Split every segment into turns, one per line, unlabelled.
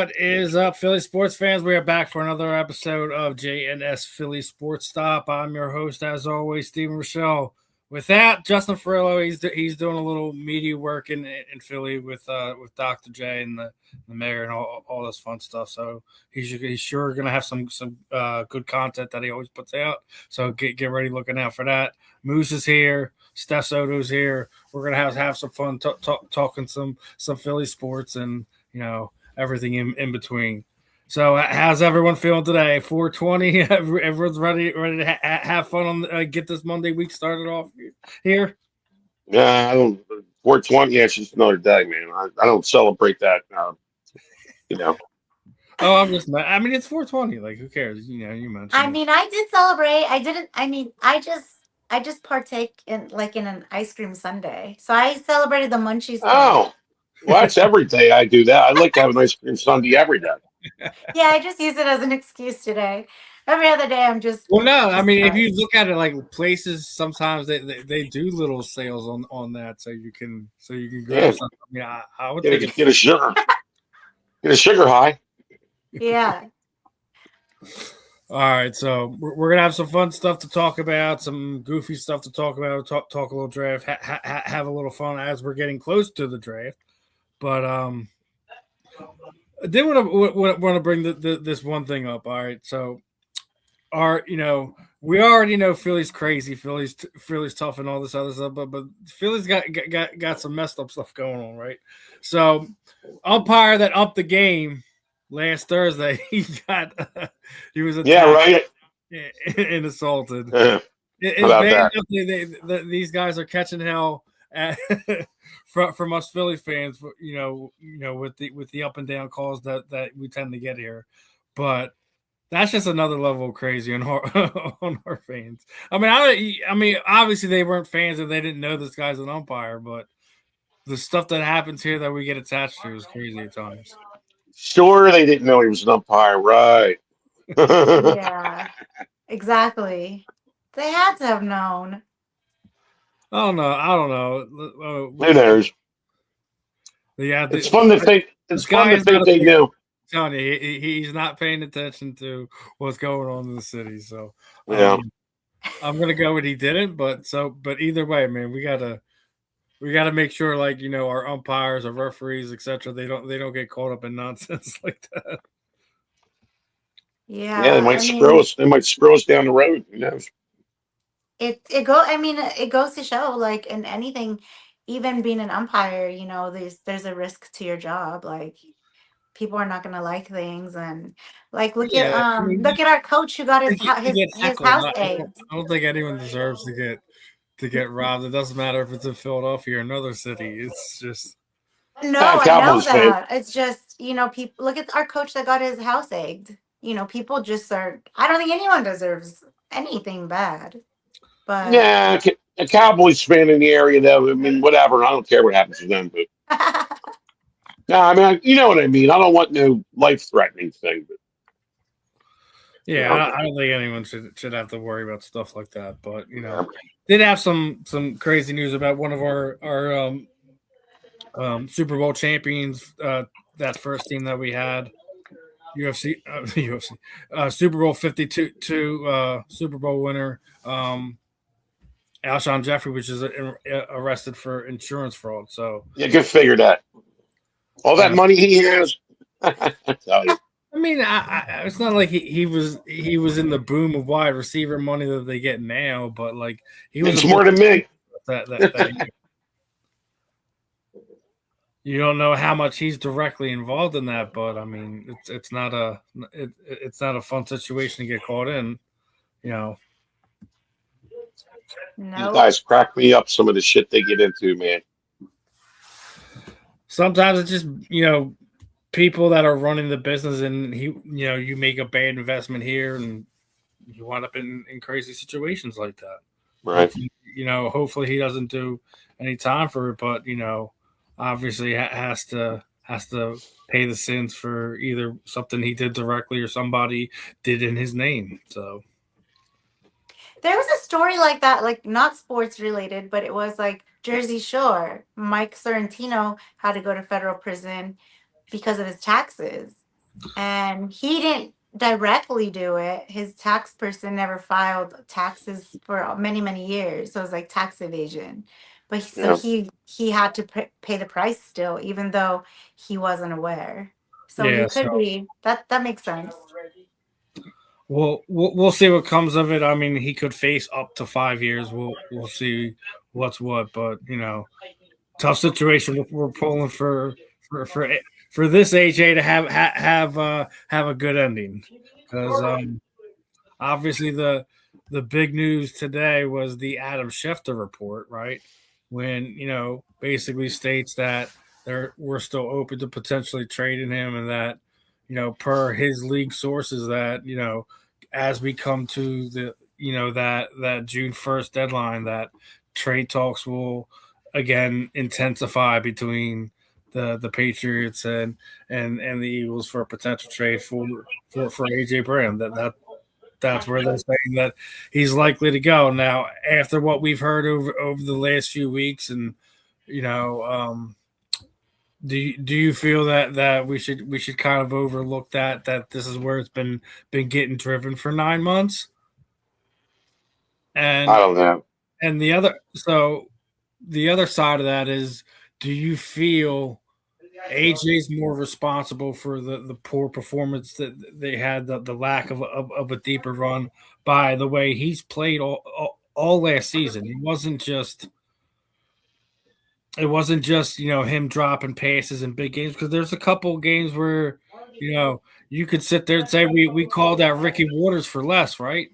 What is up, Philly sports fans? We are back for another episode of JNS Philly Sports Stop. I'm your host, as always, Stephen Rychel. With that, Justin Fiorillio, he's doing a little media work in Philly with Dr. J and the mayor and all this fun stuff. So he's sure going to have some good content that he always puts out. So get ready, looking out for that. Moose is here. Steph Soto's here. We're going to have some fun talking some Philly sports and everything in between. So how's everyone feeling today? 420. Everyone's ready to have fun on get this Monday week started off here.
Yeah, I don't. 420. It's just another day, man. I don't celebrate that.
Oh, I'm just. I mean, it's 420. Like, who cares? You mentioned.
I mean, I did celebrate. I didn't. I mean, I just partake in an ice cream sundae. So I celebrated the munchies.
Oh, well, that's every day I do that. I like to have an ice cream sundae every day.
Yeah, I just use it as an excuse today. Every other day, I'm just.
Well, no, I mean, if you look at it, like places, sometimes they do little sales on that, so you can grab something. I mean, I would
get a sugar, get a sugar high.
Yeah.
All right, so we're gonna have some fun stuff to talk about, some goofy stuff to talk about, talk a little draft, have a little fun as we're getting close to the draft. But I did want to bring this one thing up. All right, so we already know Philly's crazy, Philly's tough, and all this other stuff, but Philly's got some messed up stuff going on, right? So umpire that upped the game last Thursday, he was attacked,
right,
and assaulted. These guys are catching hell from us Philly fans, with the up and down calls that we tend to get here, but that's just another level of crazy on our fans. I mean, obviously they weren't fans and they didn't know this guy's an umpire, but the stuff that happens here that we get attached to is crazy at times.
Sure, they didn't know he was an umpire, right?
Yeah, exactly. They had to have known.
I don't know.
Who knows?
Yeah,
it's fun to think. It's fun to think they knew.
I'm telling you, he's not paying attention to what's going on in the city. So I'm gonna go with he didn't. But either way, man, we gotta make sure, like, our umpires, our referees, etc. They don't get caught up in nonsense like that.
Yeah,
they might screw us. They might screw us down the road. Who knows?
It goes to show, like, in anything, even being an umpire, there's a risk to your job. Like, people are not going to like things, and like look at our coach who got his house egged.
I don't think anyone deserves to get robbed. It doesn't matter if it's in Philadelphia or another city. It's just
I know that. It's just people look at our coach that got his house egged. People just are. I don't think anyone deserves anything bad. But
yeah, a Cowboys fan in the area, though. I mean, whatever. I don't care what happens to them. But no, I mean, you know what I mean. I don't want no life-threatening thing. But
yeah, I don't think anyone should have to worry about stuff like that. But did have some crazy news about one of our Super Bowl champions. That first team that we had, UFC Super Bowl 52 Super Bowl winner. Alshon Jeffery, which is arrested for insurance fraud. So
yeah, good figure that. All that money he has. I tell you.
I mean, it's not like he was in the boom of wide receiver money that they get now, but like he was
more than me.
That you don't know how much he's directly involved in that, but I mean, it's not a fun situation to get caught in,
No.
These guys crack me up. Some of the shit they get into, man.
Sometimes it's just people that are running the business, and you make a bad investment here, and you wind up in crazy situations like that.
Right.
Hopefully he doesn't do any time for it, but obviously has to pay the sins for either something he did directly or somebody did in his name. So
there was a story like that, like not sports related, but it was like Jersey Shore. Mike Sorrentino had to go to federal prison because of his taxes. and he didn't directly do it. His tax person never filed taxes for many, many years, so it was like tax evasion. But so he had to pay the price still, even though he wasn't aware. So
Yeah,
he could be that. That makes sense.
Well, we'll see what comes of it. I mean, he could face up to 5 years. We'll see what's what, but tough situation. We're pulling for for this AJ to have a good ending, because obviously the big news today was the Adam Schefter report, right? When basically states that we're still open to potentially trading him, and that per his league sources, that as we come to the that June 1st deadline, that trade talks will again intensify between the Patriots and the Eagles for a potential trade for AJ Brown. That's where they're saying that he's likely to go. Now, after what we've heard over the last few weeks, and do you feel that we should kind of overlook that this is where it's been getting driven for 9 months? And
I don't know.
And the other side of that is, do you feel AJ's more responsible for the poor performance that they had, the lack of a deeper run, by the way he's played all last season? It wasn't just him dropping passes in big games, because there's a couple games where you could sit there and say we called out Ricky Waters for less, right?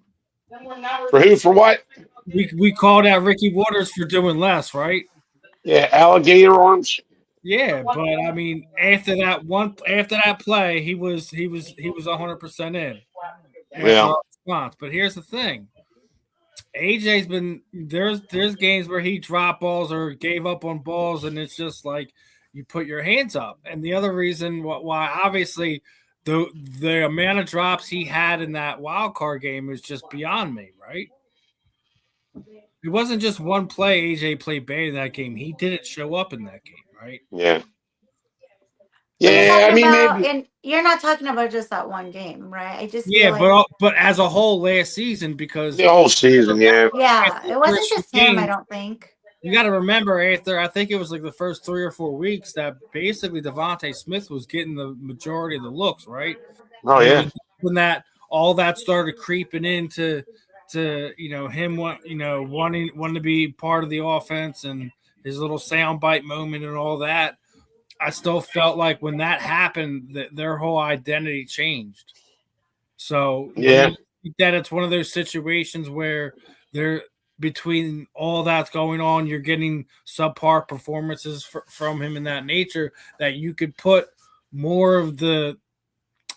For who? For what?
We called out Ricky Waters for doing less, right?
Yeah, alligator arms.
Yeah, but I mean, after that play, he was 100% in after
Yeah.
our response. But here's the thing: AJ's been there's games where he dropped balls or gave up on balls, and it's just like you put your hands up. And the other reason why obviously the amount of drops he had in that wild card game is just beyond me, right? It wasn't just one play AJ played bad in that game. He didn't show up in that game, right?
Yeah.
But you're
Yeah. I
talking
mean,
about,
maybe.
and you're not talking about just that one game, right? I just feel
Yeah,
like,
but as a whole last season, because
The whole season. Yeah.
yeah,
after
it
the
wasn't
first few
just him, I
games,
don't think.
you got to remember, after I think it was like the first 3 or 4 weeks, that basically Devontae Smith was getting the majority of the looks, right?
Oh
And it
yeah.
was when that all that started creeping into him wanting to be part of the offense, and his little soundbite moment and all that. I still felt like when that happened, that their whole identity changed. So, do
Yeah.
you think that it's one of those situations where they're between all that's going on, you're getting subpar performances from him in that nature, that you could put more of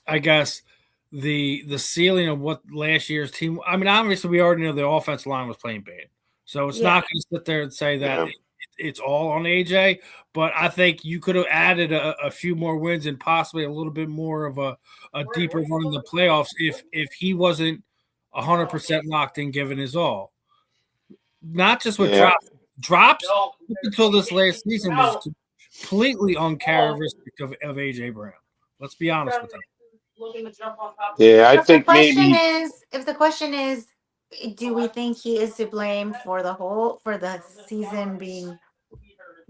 I guess, the ceiling of what last year's team? I mean, obviously, we already know the offensive line was playing bad, so it's
Yeah.
not going to sit there and say that
Yeah.
it's all on AJ. But I think you could have added a few more wins and possibly a little bit more of a deeper run in the playoffs if he wasn't 100% locked in, given his all. Not just with
Yeah.
drops up until this last season was completely uncharacteristic of AJ Brown. Let's be honest with that.
Yeah. I
So
think maybe.
if the question is, do we think he is to blame for the season being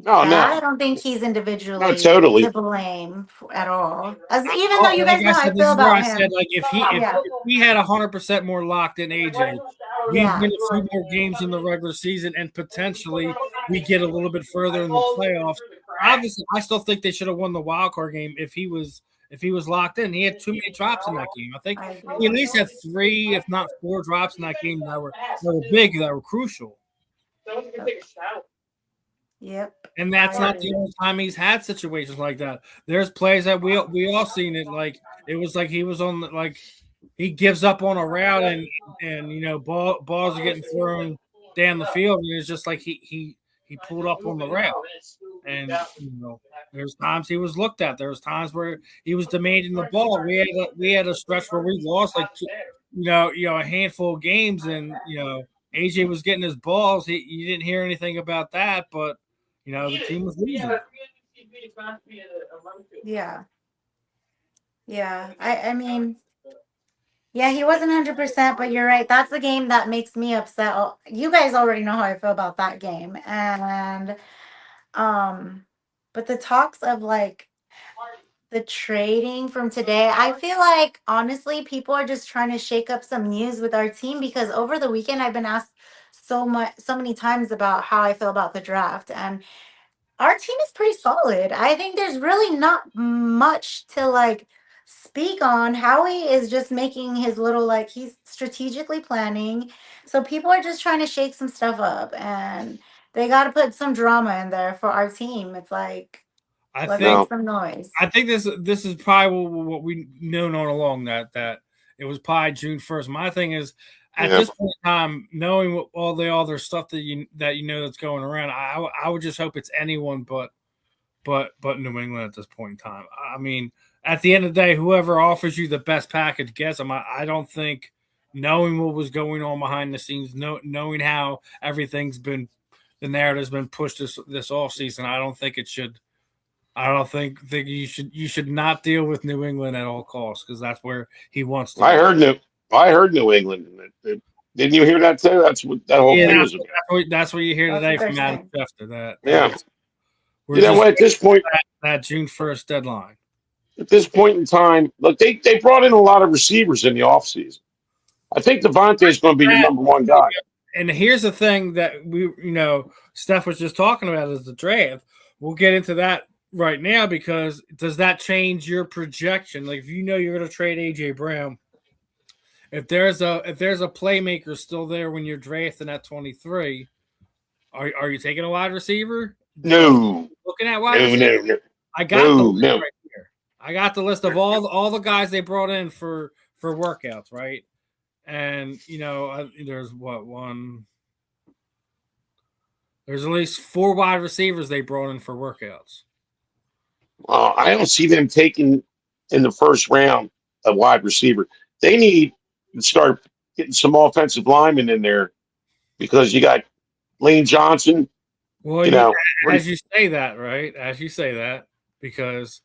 Oh
bad? I
no.
don't think he's
No.
individually to
Totally.
blame at all. As even though
Oh,
you
like
guys know
I
how I
said, this
feel
is where I
about
said,
him.
like,
Yeah.
if we had 100% more locked in AJ, we
Yeah.
win a few more games in the regular season, and potentially we get a little bit further in the playoffs. Obviously, I still think they should have won the wild card game if he was locked in. He had too many drops in that game. I think
I
he at
agree.
least had 3, if not 4, drops in that game that were big, that were crucial.
Yep.
And that's
I
not the
agree.
only time he's had situations like that. There's plays that we all seen it, like it was like he was on like he gives up on a route, and balls are getting thrown down the field, and it's just like he pulled up on the route. And there's times he was looked at. There was times where he was demanding the ball. We had a stretch where we lost like a handful of games, and AJ was getting his balls. You didn't hear anything about that, but the team was losing.
Yeah. Yeah, I mean, yeah, he wasn't 100%, but you're right. That's the game that makes me upset. You guys already know how I feel about that game, and um, but the talks of like the trading from today, I feel like honestly, people are just trying to shake up some news with our team because over the weekend I've been asked so many times about how I feel about the draft, and our team is pretty solid. I think there's really not much to like speak on. Howie is just making his little like he's strategically planning. So people are just trying to shake some stuff up and they got to put some drama in there for our team. It's like
I
let's
think
make some noise.
I think this is probably what we known all along that it was probably June 1st. My thing is at this point in time, knowing what all the other stuff that you know that's going around, I would just hope it's anyone but New England at this point in time. I mean, at the end of the day, whoever offers you the best package gets them. I don't think knowing what was going on behind the scenes, knowing how everything's been the narrative's been pushed this off season, I don't think it should. I don't think you should not deal with New England at all costs because that's where he wants to
I
be.
heard New England. Didn't you hear that too? That's what that whole thing was about.
That's what you hear
That's
today
what they're
from Adam
saying.
Schefter. That
Yeah.
we're
You know
just
what? At this point,
that June 1st deadline.
in time, look, they brought in a lot of receivers in the offseason. I think Devontae is going to be your number one guy.
And here's the thing that Steph was just talking about is the draft. We'll get into that right now because does that change your projection? Like if you know you're going to trade AJ Brown, if there's a playmaker still there when you're drafting at 23, are you taking a wide receiver?
No,
Looking at wide receiver, I got the list right here. I got the list of all the guys they brought in for workouts, right? And there's there's at least 4 wide receivers they brought in for workouts.
I don't see them taking in the first round a wide receiver. They need to start getting some offensive linemen in there because you got Lane Johnson.
Well, as you say that, right? As you say that, because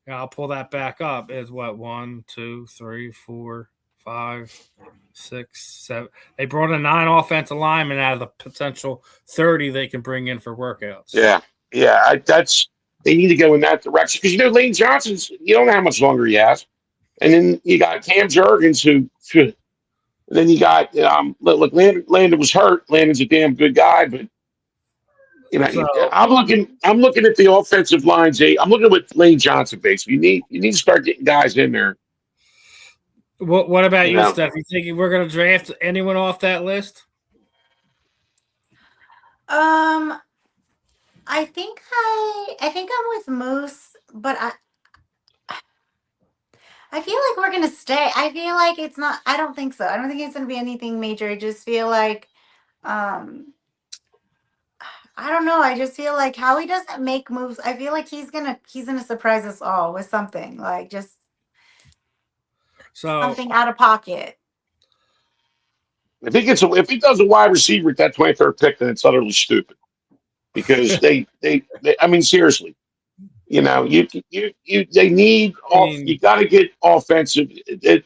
I'll pull that back up. Is what 1, 2, 3, 4, 5, 6, 7. They brought in 9 offensive linemen out of the potential 30 they can bring in for workouts.
Yeah. They need to go in that direction because Lane Johnson's. You don't know how much longer he has, and then you got Cam Jurgens who. Then you got look, Landon was hurt. Landon's a damn good guy, but I'm looking at the offensive lines. I'm looking at what Lane Johnson basically. You need to start getting guys in there.
What about you, Steph? You think we're going to draft anyone off that list?
I think I'm with Moose, but I feel like we're gonna stay. I feel like it's not. I don't think so. I don't think it's gonna be anything major. I just feel like, I don't know. I just feel like Howie doesn't make moves. I feel like he's gonna surprise us all with something like just something out of pocket.
If he does a wide receiver at that 23rd pick, then it's utterly stupid because they I mean seriously. They need you got to get offensive.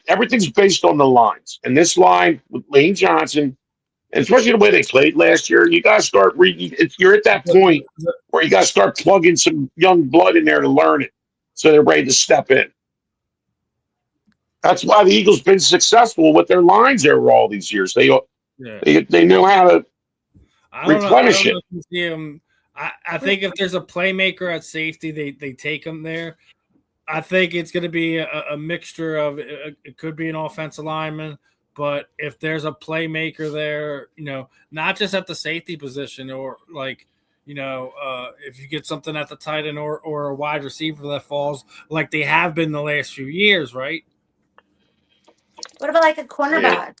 Everything's based on the lines, and this line with Lane Johnson, and especially the way they played last year, you got to start. You're at that point where you got to start plugging some young blood in there to learn it, so they're ready to step in. That's why the Eagles been successful with their lines there all these years. They know how to replenish it.
I think if there's a playmaker at safety, they take him there. I think it's going to be a mixture of it could be an offensive lineman, but if there's a playmaker there, not just at the safety position or like, if you get something at the tight end or a wide receiver that falls like they have been the last few years, right?
What about like a cornerback?
Yeah.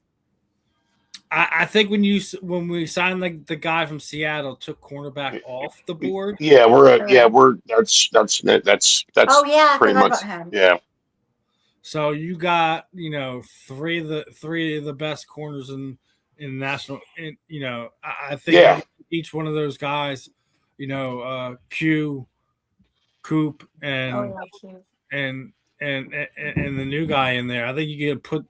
I think when we signed the guy from Seattle, took cornerback off the board.
That's
oh yeah,
pretty much
him.
Yeah.
So you got 3 of the best corners in national. I think each one of those guys, Q, Coop, and and the new guy in there, I think you get put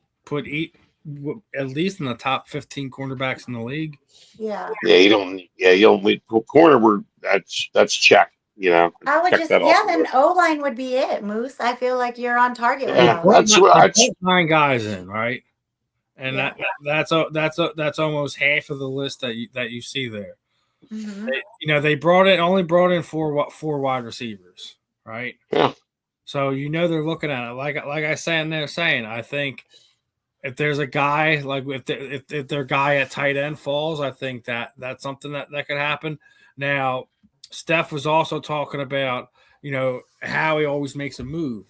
at least in the top 15 cornerbacks in the league.
Yeah.
Yeah, you don't need corner. Where that's check.
I would
check
just
that off the
then
list.
O-line would be it, Moose. I feel like you're on target with
Yeah,
those.
that's what
Put 9 guys in, right? And
Yeah.
that's almost half of the list that you see there.
Mm-hmm.
They only brought in four wide receivers, right?
Yeah.
So they're looking at it like I said, they're saying. I think if there's a guy like if their guy at tight end falls, I think that's something that could happen. Now, Steph was also talking about how he always makes a move,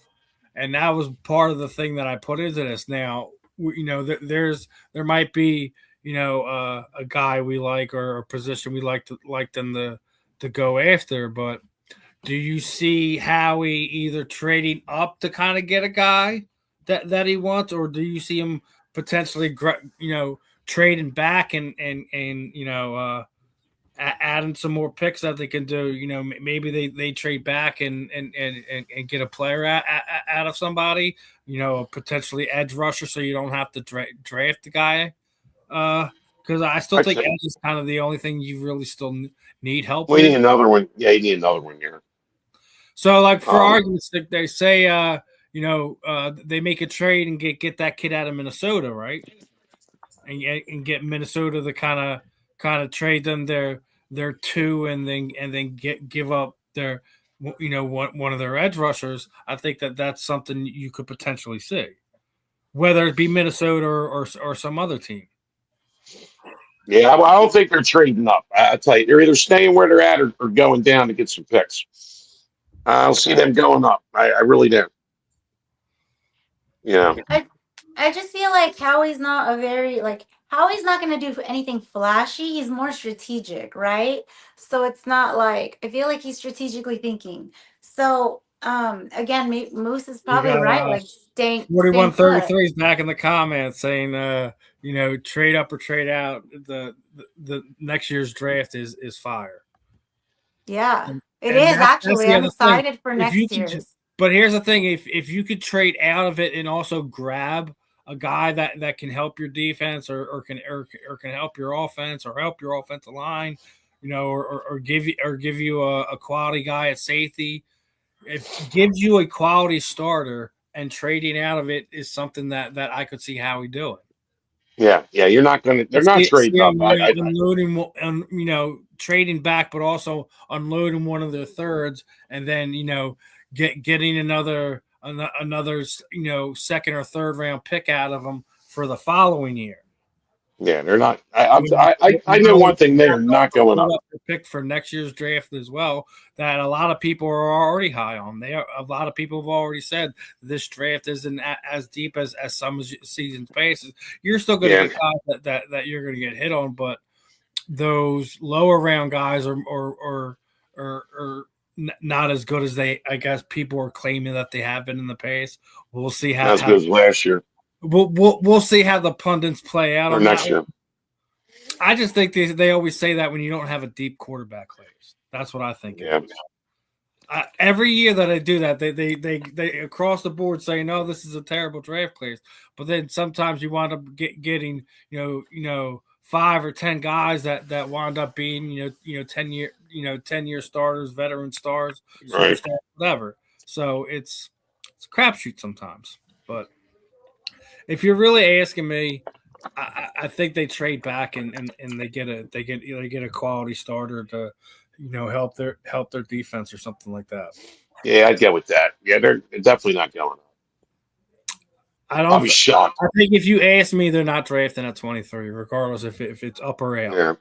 and that was part of the thing that I put into this. Now, there might be a guy we like or a position we like them to go after, but do you see Howie either trading up to kind of get a guy that he wants, or do you see him potentially trading back and adding some more picks that they can do? Maybe they trade back and get a player out of somebody, potentially edge rusher, so you don't have to draft the guy. Because I still think edge is kind of the only thing you really still need help with.
We need another one. Yeah, you need another one here.
So, like, for argument's sake, they say, they make a trade and get that kid out of Minnesota, right? And get Minnesota to kind of trade them their 2 and then give up their one of their edge rushers. I think that's something you could potentially see, whether it be Minnesota or some other team.
Yeah, I don't think they're trading up. I tell you, they're either staying where they're at or going down to get some picks. I'll see them going up. I really do.
I just feel like Howie's not Howie's not going to do anything flashy. He's more strategic, right? So it's not like, I feel like he's strategically thinking. So again, Moose is probably right. Like
4133 is back in the comments saying, trade up or trade out. The next year's draft is fire.
Yeah, it is actually. I'm excited for next year's.
But here's the thing: if you could trade out of it and also grab a guy that can help your defense or can help your offense or help your offensive line, or give you a quality guy at safety, if gives you a quality starter, and trading out of it is something that I could see Howie doing.
Yeah, you're not going to. They're not trading up.
Unloading, trading back, but also unloading one of their thirds, and then getting another second or third round pick out of them for the following year.
Yeah, they're not. I know one thing: they're not going up.
Pick for next year's draft as well. That a lot of people are already high on. A lot of people have already said this draft isn't as deep as some seasons passes. You're still going to get guys that you're going to get hit on, but those lower round guys are not as good as I guess people are claiming that they have been in the past. We'll see how
as good as last year.
We'll see how the pundits play out
or next year.
I just think they always say that when you don't have a deep quarterback class. That's what I think.
Yeah.
Every year that I do that, they across the board say, no, this is a terrible draft class. But then sometimes you wind up getting 5 or 10 guys that wind up being 10-year starters, veteran stars,
right.
Whatever. So it's a crapshoot sometimes. But if you're really asking me, I think they trade back and they get a quality starter to help their defense or something like that.
Yeah, I'd get with that. Yeah, they're definitely not going up. I'll be shocked.
I think if you ask me, they're not drafting at 23, regardless if it's up or out.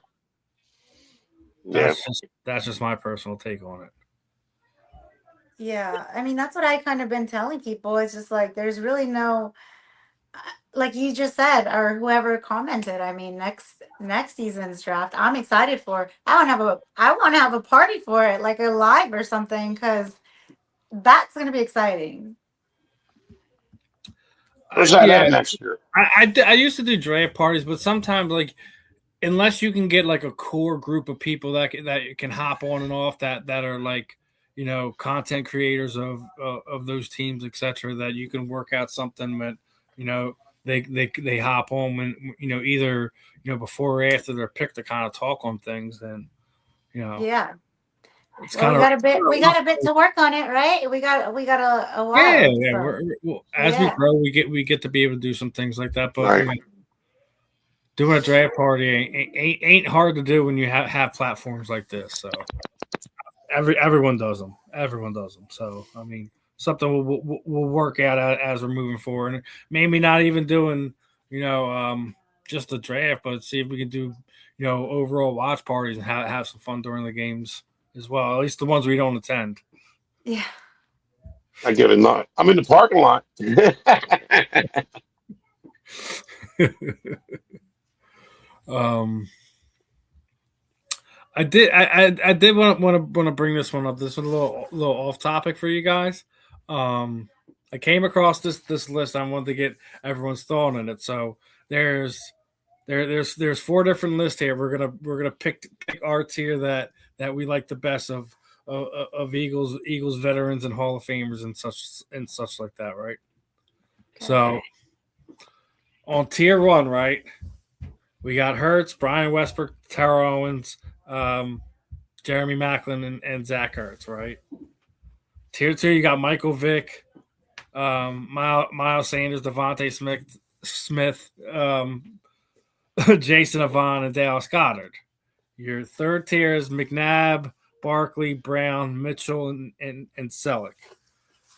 Yeah.
That's just my personal take on it.
Yeah, I mean that's what I kind of been telling people. It's just like there's really no, like you just said, or whoever commented. I mean, next season's draft, I'm excited for. I want to have a party for it, like a live or something, because that's going to be exciting.
Where's that at next year?
I used to do draft parties, but sometimes unless you can get like a core group of people that can hop on and off that are like content creators of those teams, etc., that you can work out something that they hop home and either before or after their pick to kind of talk on things, and
Yeah.
it's
Well,
kind of
we got a bit to work on it, right? We got a
yeah,
while.
yeah.
So.
As we grow, we get to be able to do some things like that. But
Right.
doing a draft party ain't hard to do when you have platforms like this. So everyone does them. Everyone does them. So I mean, something we'll work out as we're moving forward. And maybe not even doing just the draft, but see if we can do overall watch parties and have some fun during the games as well. At least the ones we don't attend.
Yeah.
I get it. Not. I'm in the parking lot.
I did want to bring this one up. This is a little off topic for you guys. I came across this list. I wanted to get everyone's thought on it. So there's 4 different lists here. We're gonna pick our tier that we like the best of Eagles veterans and Hall of Famers and such like that, right? Okay. So on tier 1, right, we got Hurts, Brian Westbrook, Terrell Owens, Jeremy Maclin, and Zach Ertz, right? Tier 2, you got Michael Vick, Miles Sanders, Devontae Smith, Jason Avant, and Dallas Goedert. Your third tier is McNabb, Barkley, Brown, Mitchell, and Selleck.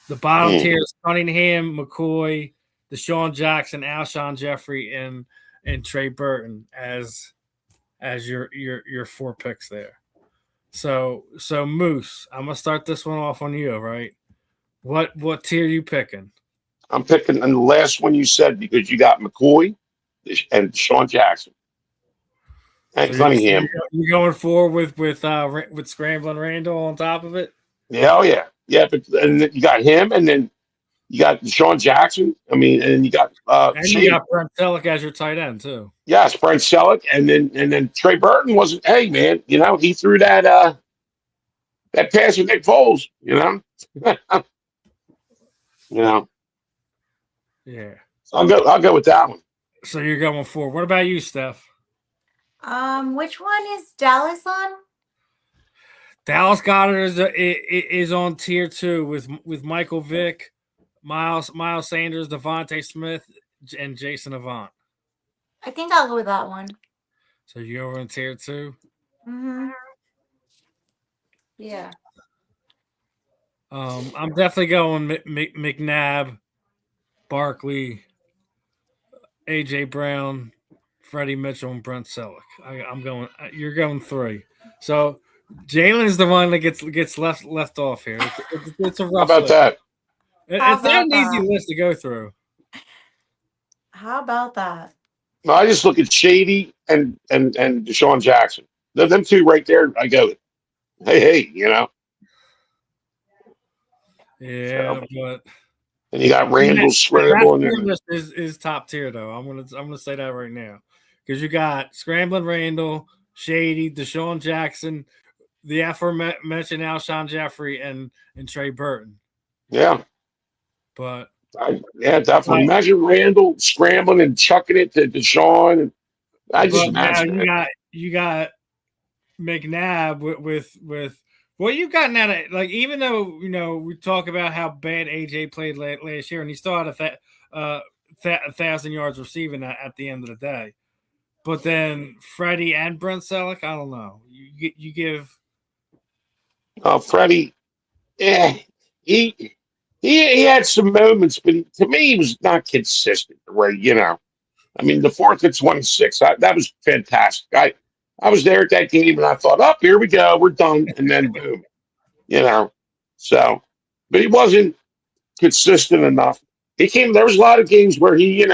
The bottom tier is Cunningham, McCoy, Deshaun Jackson, Alshon Jeffrey, and Trey Burton as your 4 picks there. So Moose, I'm gonna start this one off on you, right? What tier are you picking?
I'm picking the last one you said because you got McCoy and Deshaun Jackson and Cunningham.
You're going forward with Scrambling Randall on top of it?
Yeah, but and then you got him, and then you got Deshaun Jackson. I mean, and you got
you got Brent Selleck as your tight end too.
Yes, Brent Selleck, and then Trey Burton wasn't. Hey, man, he threw that pass with Nick Foles.
Yeah.
So I'll go with that one.
So you're going forward. What about you, Steph?
Which one is Dallas on?
Dallas Goedert is on tier 2 with Michael Vick, Miles Sanders, Devontae Smith, and Jason Avant.
I think I'll go with that one.
So you're over in tier 2?
Mm-hmm. Yeah.
I'm definitely going McNabb, Barkley, AJ Brown, Freddie Mitchell, and Brent Selleck. I'm going. You're going 3. So Jalen's the one that gets left off here. It's a rough.
How about
list.
that?
It's not an easy list to go through.
How about that?
No, I just look at Shady and Deshaun Jackson. Them 2 right there. I go, hey.
Yeah,
So,
but
and you got Randall Scrambling.
List is top tier though. I'm gonna say that right now because you got Scrambling Randall, Shady, Deshaun Jackson, the aforementioned Alshon Jeffrey, and Trey Burton.
Yeah,
but
definitely. Imagine Randall scrambling and chucking it to Deshaun. And I just imagine
you got McNabb with. Well, you've gotten at it, like, even though, we talk about how bad AJ played last year, and he still had 1,000 yards receiving at the end of the day. But then Freddie and Brent Selleck, I don't know. You give.
Freddie, he had some moments, but to me, he was not consistent. Where I mean, the 4th and 26, that was fantastic. I was there at that game, and I thought, here we go, we're done, and then boom, So, but he wasn't consistent enough. There was a lot of games where he,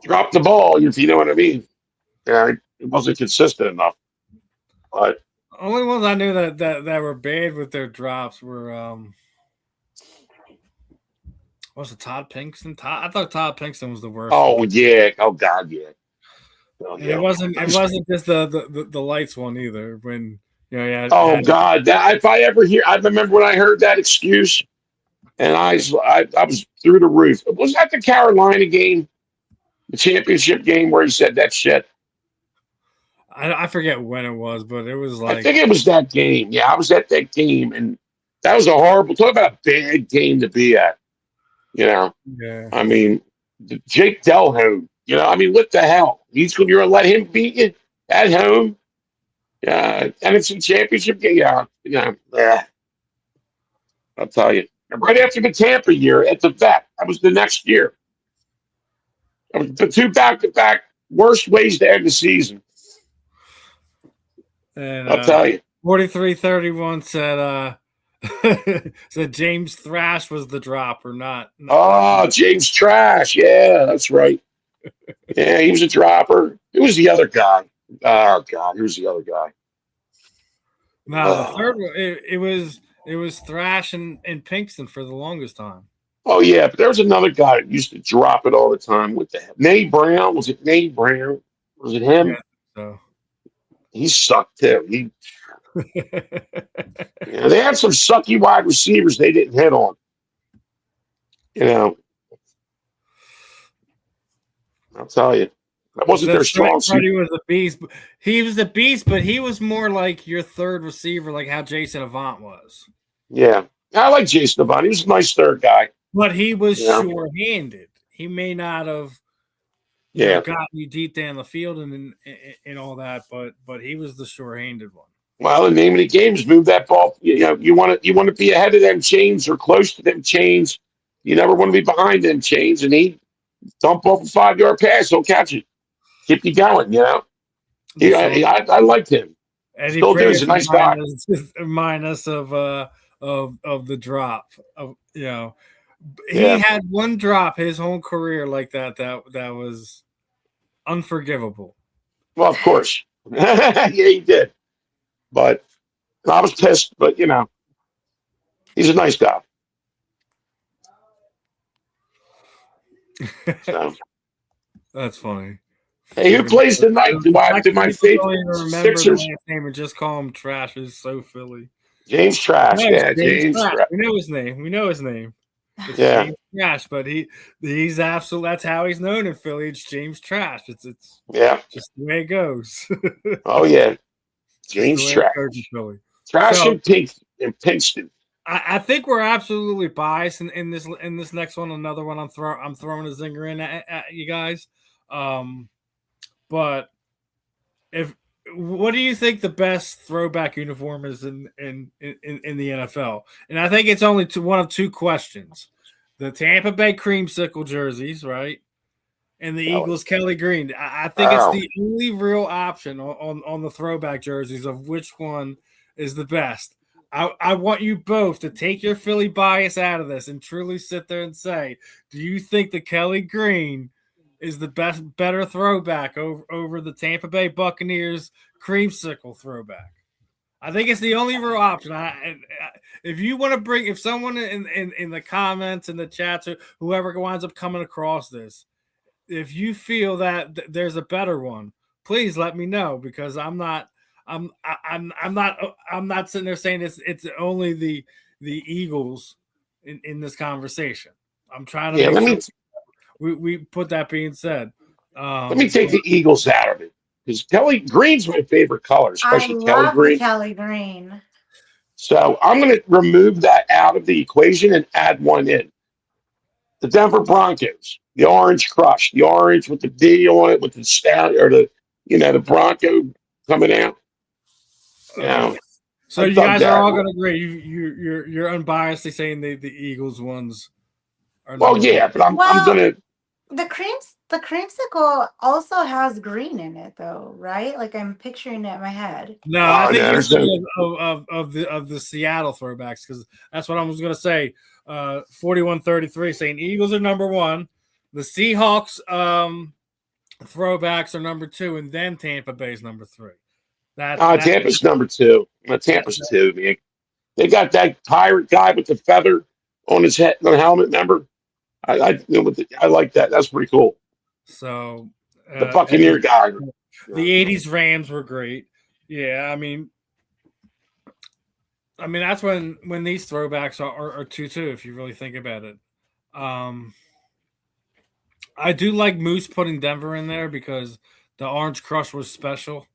dropped the ball, if you know what I mean. Yeah, it wasn't consistent enough. But
only ones I knew that were bad with their drops were was it Todd Pinkston? I thought Todd Pinkston was the worst.
Oh yeah! Oh God, yeah.
It wasn't just the lights one either. When Yeah.
Oh God, if I ever hear, I remember when I heard that excuse, and I was through the roof. Was that the Carolina game, the championship game, where he said that shit?
I forget when it was, but it was
I
like
think it was that game. Yeah, I was at that game, and that was a horrible. Talk about a bad game to be at.
yeah.
I mean, Jake Delhomme. I mean, what the hell? You're gonna let him beat you at home? Yeah, NFC Championship game. Yeah. I'll tell you. And right after the Tampa year at the vet, that was the next year. That was the two back-to-back worst ways to end the season.
And
I'll tell you.
4331 said said James Thrash was the dropper, not
James Trash. Yeah, that's right. Yeah, he was a dropper. Who was the other guy? Oh God, who was the other guy?
No, the third one it was Thrash and Pinkston for the longest time.
Oh yeah, but there was another guy that used to drop it all the time. What the hell? Nate Brown? Was it Nate Brown? Was it him?
Yeah, so
He sucked too. They had some sucky wide receivers they didn't hit on. I'll tell you. That wasn't their strong suit.
Freddie was a beast. He was a beast, but he was more like your third receiver, like how Jason Avant was.
Yeah. I like Jason Avant. He was a nice third guy.
But he was sure-handed. He may not have gotten you deep down the field and all that, but he was the sure-handed one.
Well, the name of the game is move that ball. You want to be ahead of them chains or close to them chains. You never want to be behind them chains. And he dump off a 5-yard pass, he'll catch it. Keep you going, I liked him.
Eddie
Still do. He's a nice guy.
Minus of the drop. He had one drop his whole career like that was unforgivable.
Well, of course. Yeah, he did. But I was pissed, but he's a nice guy. So.
That's funny.
Hey, who plays tonight? Do my favorite Sixers?
Name and just call him Trash is so Philly.
James Trash, James Trash.
We know his name. It's
yeah,
James Trash, but he's absolutely that's how he's known in Philly. It's James Trash. It's just the way it goes.
Oh yeah, James Trash. Trash and Pinkston.
I think we're absolutely biased in this next one. Another one I'm throwing a zinger in at you guys. But what do you think the best throwback uniform is in the NFL? And I think it's only one of two questions: the Tampa Bay creamsicle jerseys, right, and the Eagles Kelly Green. I think it's the only real option on the throwback jerseys of which one is the best. I want you both to take your Philly bias out of this and truly sit there and say, do you think the Kelly Green is the better throwback over the Tampa Bay Buccaneers creamsicle throwback? I think it's the only real option. If you want to if someone in the comments, in the chats, or whoever winds up coming across this, if you feel that there's a better one, please let me know, because I'm not sitting there saying it's only the Eagles in this conversation. I'm trying to make sure we put that being said.
Let me take the Eagles out of it, because Kelly Green's my favorite color, especially
Kelly Green.
So I'm going to remove that out of the equation and add one in. The Denver Broncos, the Orange Crush, the orange with the D on it, with the stallion, or the Bronco coming out.
So you guys are all going to agree. You're unbiasedly saying the Eagles ones are.
Well, yeah, but I'm going to.
The creamsicle also has green in it, though, right? Like, I'm picturing it in my head.
No, I think of the Seattle throwbacks, because that's what I was going to say. 4133 saying Eagles are number one, the Seahawks throwbacks are number two, and then Tampa Bay's number three.
Tampa's number two. Tampa's two, man. They got that pirate guy with the feather on his head, the helmet. Remember? I like that. That's pretty cool.
So
the Buccaneer guy.
The 80s Rams were great. Yeah, I mean, I mean, that's when these throwbacks are 2-2, if you really think about it. I do like Moose putting Denver in there because the Orange Crush was special.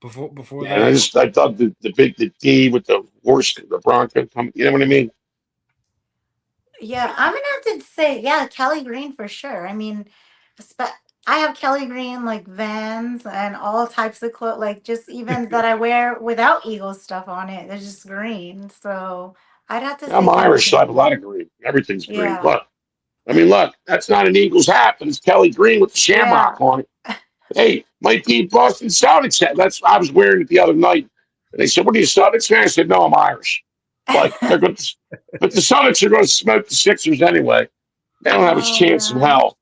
Before
Yeah, and I thought the D with the horse, the Bronco, you know what I mean?
Yeah, I'm gonna have to say, yeah, Kelly Green for sure. I mean, I have Kelly Green like Vans and all types of clothes, like just even that I wear without Eagles stuff on it. They're just green. So I'd have to
I'm
say Kelly
Irish, so I have a
Green.
lot of green. Everything's green.
Yeah,
Look, I mean, look, that's not an Eagles hat, but it's Kelly Green with the
yeah.
shamrock on it. Hey, might be Boston Celtics hat. That's I was wearing it the other night. And they said, "What are you Celtics fan?" I said, "No, I'm Irish." But they're going to, but the Celtics are going to smoke the Sixers anyway. They don't have a
Oh
chance in
man.
hell,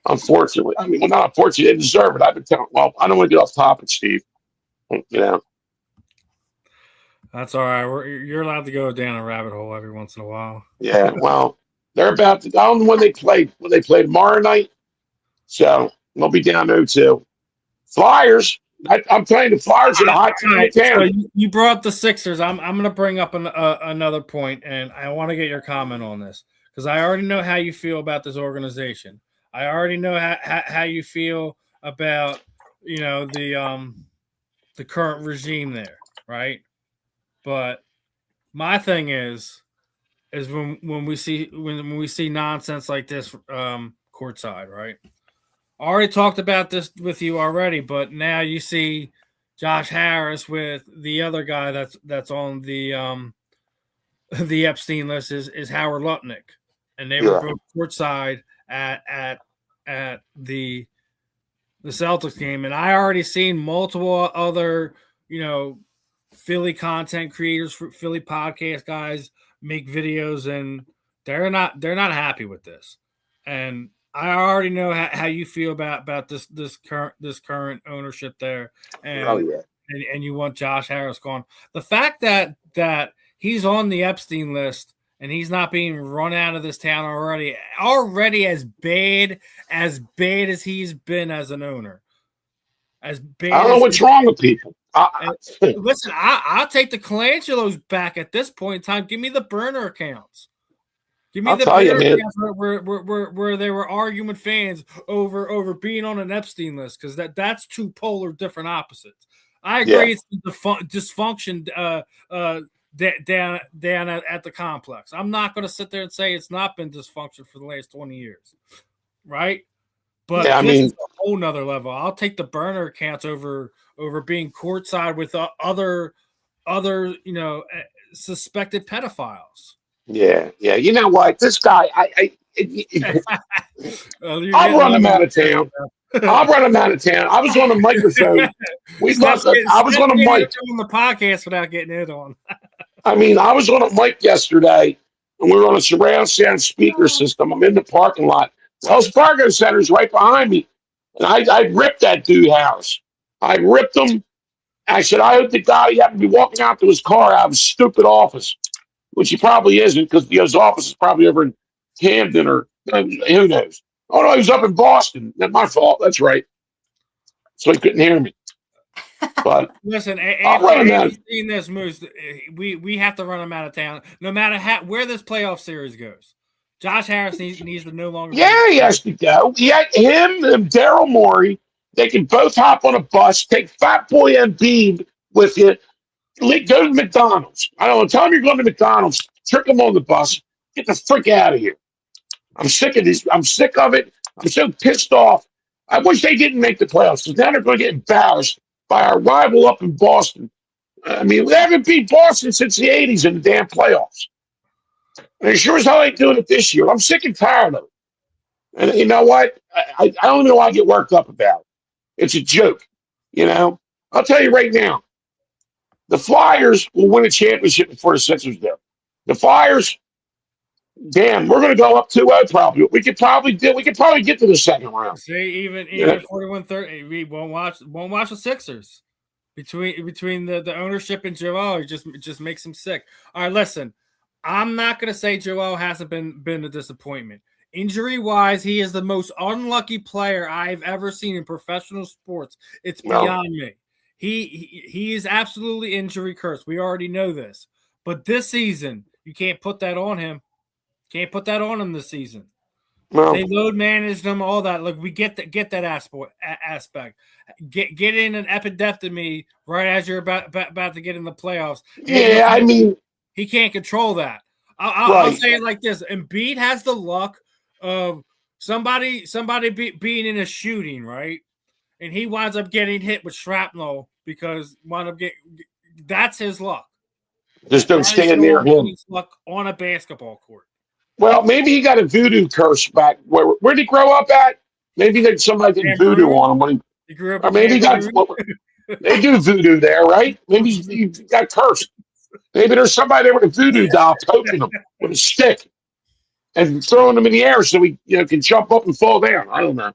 unfortunately. I mean, well, not unfortunately, they deserve it. I've been telling. Well, I don't want to get off topic, Steve. You know.
That's all right. You're allowed to go down a rabbit hole every once in a while.
Yeah. Well, they're about to. I don't know when they play. When they play tomorrow night, so they'll be down 0-2. Flyers. I'm telling you, the Flyers are the hot team in
So
town.
you brought up the Sixers. I'm going to bring up another point, and I want to get your comment on this because I already know how you feel about this organization. I already know how you feel about the current regime there, right? But my thing is when we see nonsense like this courtside, right? I already talked about this with you already, but now you see Josh Harris with the other guy that's on the the Epstein list is Howard Lutnick, and they were
Yeah.
both courtside at the Celtics game, and I already seen multiple other Philly content creators, Philly podcast guys make videos, and they're not happy with this, and I already know how you feel about this current ownership there,
Oh
and
yeah.
and you want Josh Harris gone. The fact that he's on the Epstein list and he's not being run out of this town already as bad as he's been as an owner, as
I
bad
don't know
as
what's wrong with people.
listen, I'll take the Colangelos back at this point in time. Give me the burner accounts. Give me
I'll
the
tell you,
burner
man.
accounts where they were arguing with fans over being on an Epstein list because that's two polar different opposites. I
Yeah.
agree, it's dysfunction down at the complex. I'm not going to sit there and say it's not been dysfunction for the last 20 years, right? But
Yeah, I
this
mean,
is a whole nother level. I'll take the burner accounts over being courtside with other suspected pedophiles.
yeah. You know what? This guy, I'll
Getting
run him
all
out of town. I'll run him out of town. I was on a microphone. I was on a mic.
on the podcast without getting it on.
I mean, I was on a mic yesterday, and we were on a surround sound speaker system. I'm in the parking lot. Wells Fargo Center's right behind me, and I ripped that dude house. I ripped him. I said, I hope to God he happened to be walking out to his car out of his stupid office, which he probably isn't because his office is probably over in Camden or who knows. Oh, no, he was up in Boston. That's my fault. That's right. So he couldn't hear me. But
listen,
after
seeing this Moose, we have to run him out of town, no matter where this playoff series goes. Josh Harris needs to no longer.
Yeah, he has to go. He had him and Daryl Morey. They can both hop on a bus, take Fat Boy and Bean with you, go to McDonald's. I don't know. Tell him you're going to McDonald's. Trick him on the bus. Get the frick out of here. I'm sick of this. I'm sick of it. I'm so pissed off. I wish they didn't make the playoffs because now they're going to get embarrassed by our rival up in Boston. I mean, we haven't beat Boston since the 80s in the damn playoffs. And sure as hell ain't doing it this year. I'm sick and tired of it. And you know what? I don't even know why I get worked up about it. It's a joke. You know? I'll tell you right now. The Flyers will win a championship before the Sixers do. The Flyers, damn, we're going to go up 2-0 probably. We could probably get to the second round.
See, even 41-30, we won't watch the Sixers. Between the ownership and Joel, it just makes him sick. All right, listen. I'm not going to say Joel hasn't been a disappointment. Injury-wise, he is the most unlucky player I've ever seen in professional sports. It's beyond me. he is absolutely injury cursed. We already know this. But this season, you can't put that on him. Can't put that on him this season.
Well,
they load managed them, all that. Look, we get that aspect. Get in an epidectomy right as you're about to get in the playoffs.
Yeah, I mean,
he can't control that. I'll say it like this: Embiid has the luck of somebody being in a shooting, right, and he winds up getting hit with shrapnel because that's his luck.
Just don't stand near him.
Luck on a basketball court.
Well, maybe he got a voodoo curse back. Where did he grow up at? Maybe there's somebody did voodoo on him when
he grew up.
Or maybe he got. They do voodoo there, right? Maybe he got cursed. Maybe there's somebody there with a voodoo doll poking him with a stick and throwing him in the air so he can jump up and fall down. I don't know.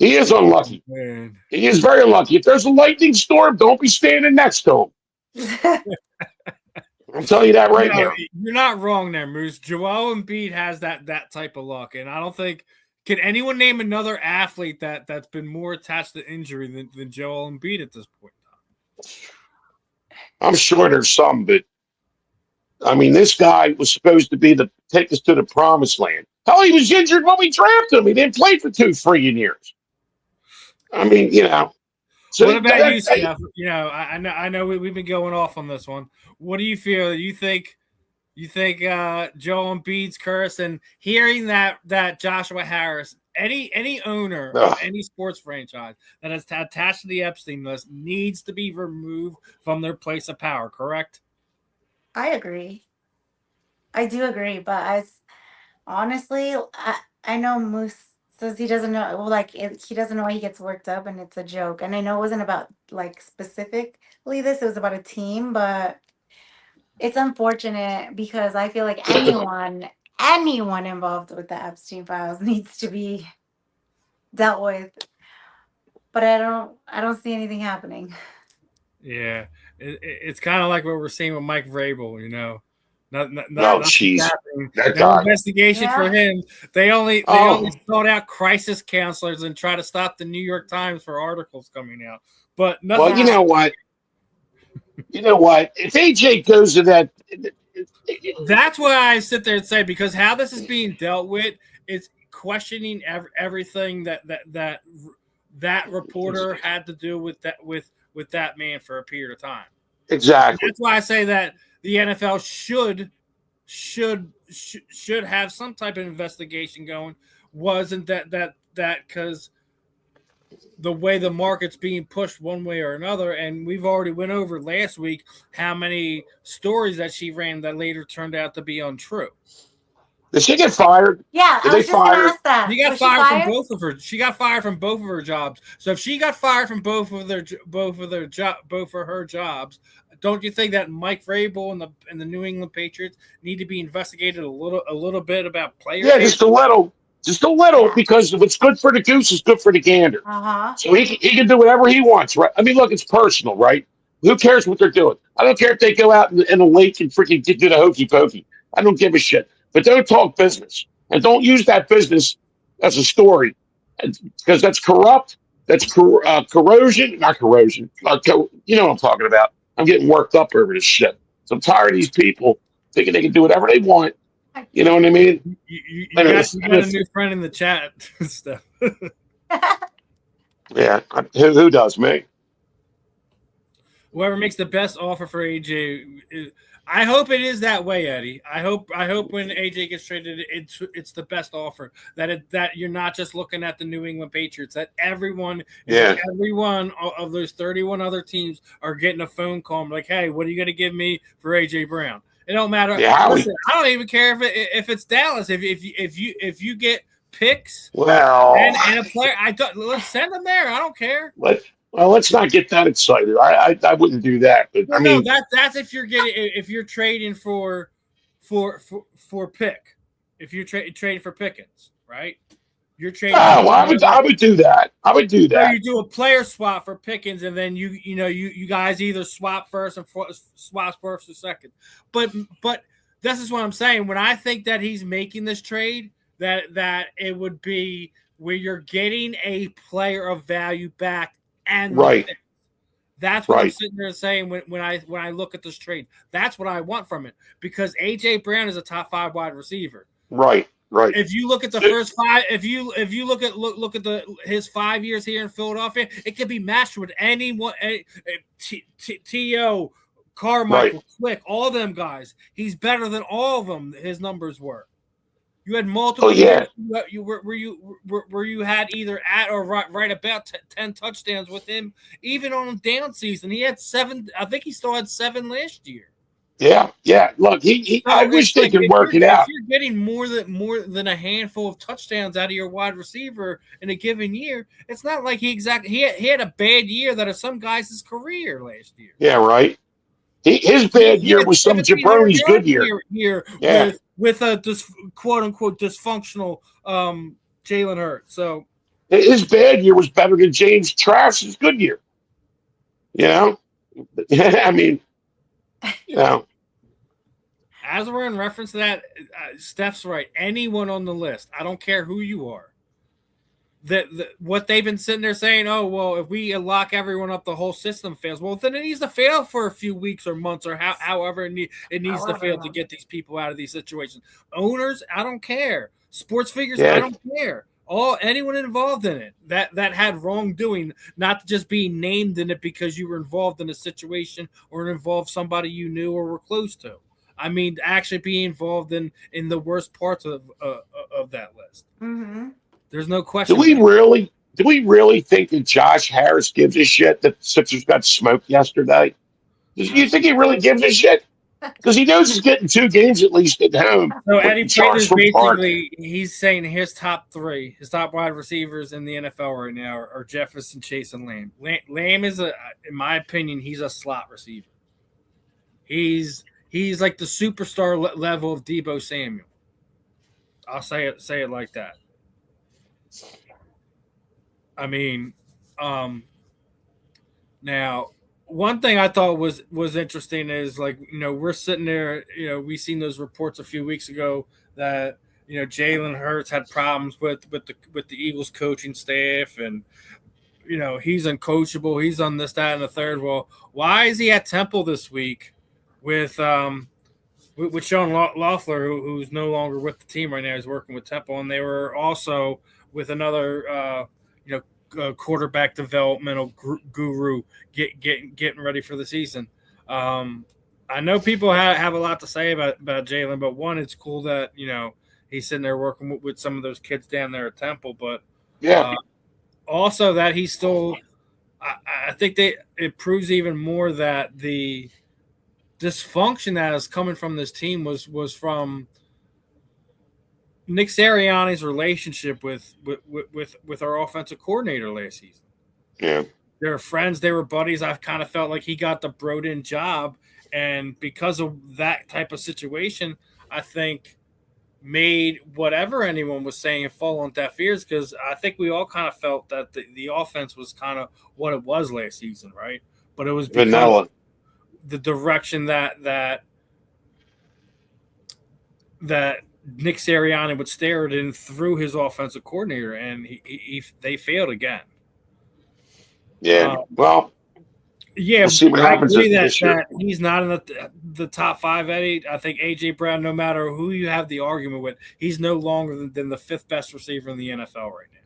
He is unlucky. Man. He is very unlucky. If there's a lightning storm, don't be standing next to him. I'll tell you that right now.
You're not wrong there, Moose. Joel Embiid has that type of luck, and I don't think can anyone name another athlete that's been more attached to injury than Joel Embiid at this point.
I'm sure there's some, but I mean, this guy was supposed to be take us to the promised land. Hell, he was injured when we drafted him. He didn't play for 2 freaking years. I mean,
So what about you, Steph? I know we've been going off on this one. What do you feel? You think Joel Embiid's curse, and hearing that Joshua Harris, any owner of any sports franchise that is attached to the Epstein list needs to be removed from their place of power, correct?
I agree. I do agree, but honestly, I know Moose says he doesn't know. Well, he doesn't know why he gets worked up, and it's a joke. And I know it wasn't about specifically this; it was about a team. But it's unfortunate because I feel like anyone involved with the Epstein files needs to be dealt with. But I don't see anything happening.
Yeah, it's kind of like what we're seeing with Mike Vrabel,
that
guy. Investigation for him. They only sought out crisis counselors and try to stop the New York Times for articles coming out. But nothing.
Well, you know what? If AJ goes to that,
that's why I sit there and say, because how this is being dealt with is questioning everything that reporter had to do with that man for a period of time.
Exactly.
And that's why I say that the NFL should have some type of investigation going. Wasn't that because the way the market's being pushed one way or another, and we've already went over last week how many stories that she ran that later turned out to be untrue.
Did she get fired?
Yeah, I was just going to ask that.
She got fired from both of her. She got fired from both of her jobs. So if she got fired from both of her jobs, don't you think that Mike Vrabel and the New England Patriots need to be investigated a little bit about players?
Yeah, just a little, because if it's good for the goose, it's good for the gander. So he can do whatever he wants, right? I mean, look, it's personal, right? Who cares what they're doing? I don't care if they go out in the lake and freaking do the hokey pokey. I don't give a shit. But don't talk business, and don't use that business as a story, because that's corrupt. That's corrosion, not corrosion. You know what I'm talking about. I'm getting worked up over this shit. So I'm tired of these people thinking they can do whatever they want. You know what I mean?
You got a new friend in the chat stuff.
Yeah, who does, me?
Whoever makes the best offer for AJ. I hope it is that way, Eddie. I hope when AJ gets traded, it's the best offer. That you're not just looking at the New England Patriots. That every one of those 31 other teams are getting a phone call like, "Hey, what are you going to give me for AJ Brown?" It don't matter.
Yeah,
listen, I don't even care if it's Dallas. If you get picks, and a player, let's send them there. I don't care.
Let's not get that excited. I wouldn't do that. But I mean,
that's if you're trading for pick. If you're trading for Pickens, right? You're trading.
I would do that. I would do that.
So you do a player swap for Pickens, and then you guys either swap first and swap first or second. But this is what I'm saying. When I think that he's making this trade, that it would be where you're getting a player of value back. And
right.
That's what I'm sitting there saying when I look at this trade. That's what I want from it, because A.J. Brown is a top 5 wide receiver.
Right.
If you look at the first 5, if you look at his 5 years here in Philadelphia, it could be matched with anyone. T.O., Carmichael, Quick, all of them guys. He's better than all of them. His numbers were. You had multiple years where you had either at or right about 10 touchdowns with him. Even on a down season, he had 7. I think he still had 7 last year.
Yeah. Look, I wish they could work it out.
If you're getting more than a handful of touchdowns out of your wide receiver in a given year, it's not like he had a bad year that of some guys' career last year.
Yeah, right. His bad year was some jabroni's good year.
With a quote unquote dysfunctional Jalen Hurts. So
his bad year was better than James Travis's good year. I mean,
as we're in reference to that, Steph's right. Anyone on the list, I don't care who you are. What they've been sitting there saying, oh, well, if we lock everyone up, the whole system fails. Well, then it needs to fail for a few weeks or months or however it needs to fail to get these people out of these situations. Owners, I don't care. Sports figures, I don't care. Anyone involved in it that had wrongdoing, not just being named in it because you were involved in a situation or involved somebody you knew or were close to. I mean, actually be involved in the worst parts of that list.
Mm-hmm.
There's no question.
Do we really think that Josh Harris gives a shit that the Sixers got smoked yesterday? Do you think he really gives a shit? Because he knows he's getting 2 games at least at home.
So Eddie Prater's basically he's saying his top 3, his top wide receivers in the NFL right now are Jefferson, Chase, and Lamb. Lamb is in my opinion, he's a slot receiver. He's like the superstar level of Deebo Samuel. I'll say it like that. I mean, now one thing I thought was interesting is, like, we're sitting there, we seen those reports a few weeks ago that Jalen Hurts had problems with the Eagles coaching staff, and he's uncoachable, he's on this, that, and the third. Well, why is he at Temple this week with Sean Loeffler, who's no longer with the team right now? He's working with Temple, and they were also with another quarterback developmental guru getting ready for the season. I know people have a lot to say about Jalen, but one, it's cool that he's sitting there working with some of those kids down there at Temple, but also that he's still. I think it proves even more that the dysfunction that is coming from this team was from Nick Sirianni's relationship with our offensive coordinator last season.
Yeah.
They were friends. They were buddies. I've kind of felt like he got the brought-in job, and because of that type of situation, I think made whatever anyone was saying fall on deaf ears, because I think we all kind of felt that the offense was kind of what it was last season, right? But it was because the direction that Nick Sirianni would stare it in through his offensive coordinator, and they failed again.
Yeah,
we'll see what happens
this year.
That he's not in the top 5, Eddie. I think A.J. Brown, no matter who you have the argument with, he's no longer than the 5th best receiver in the NFL right now.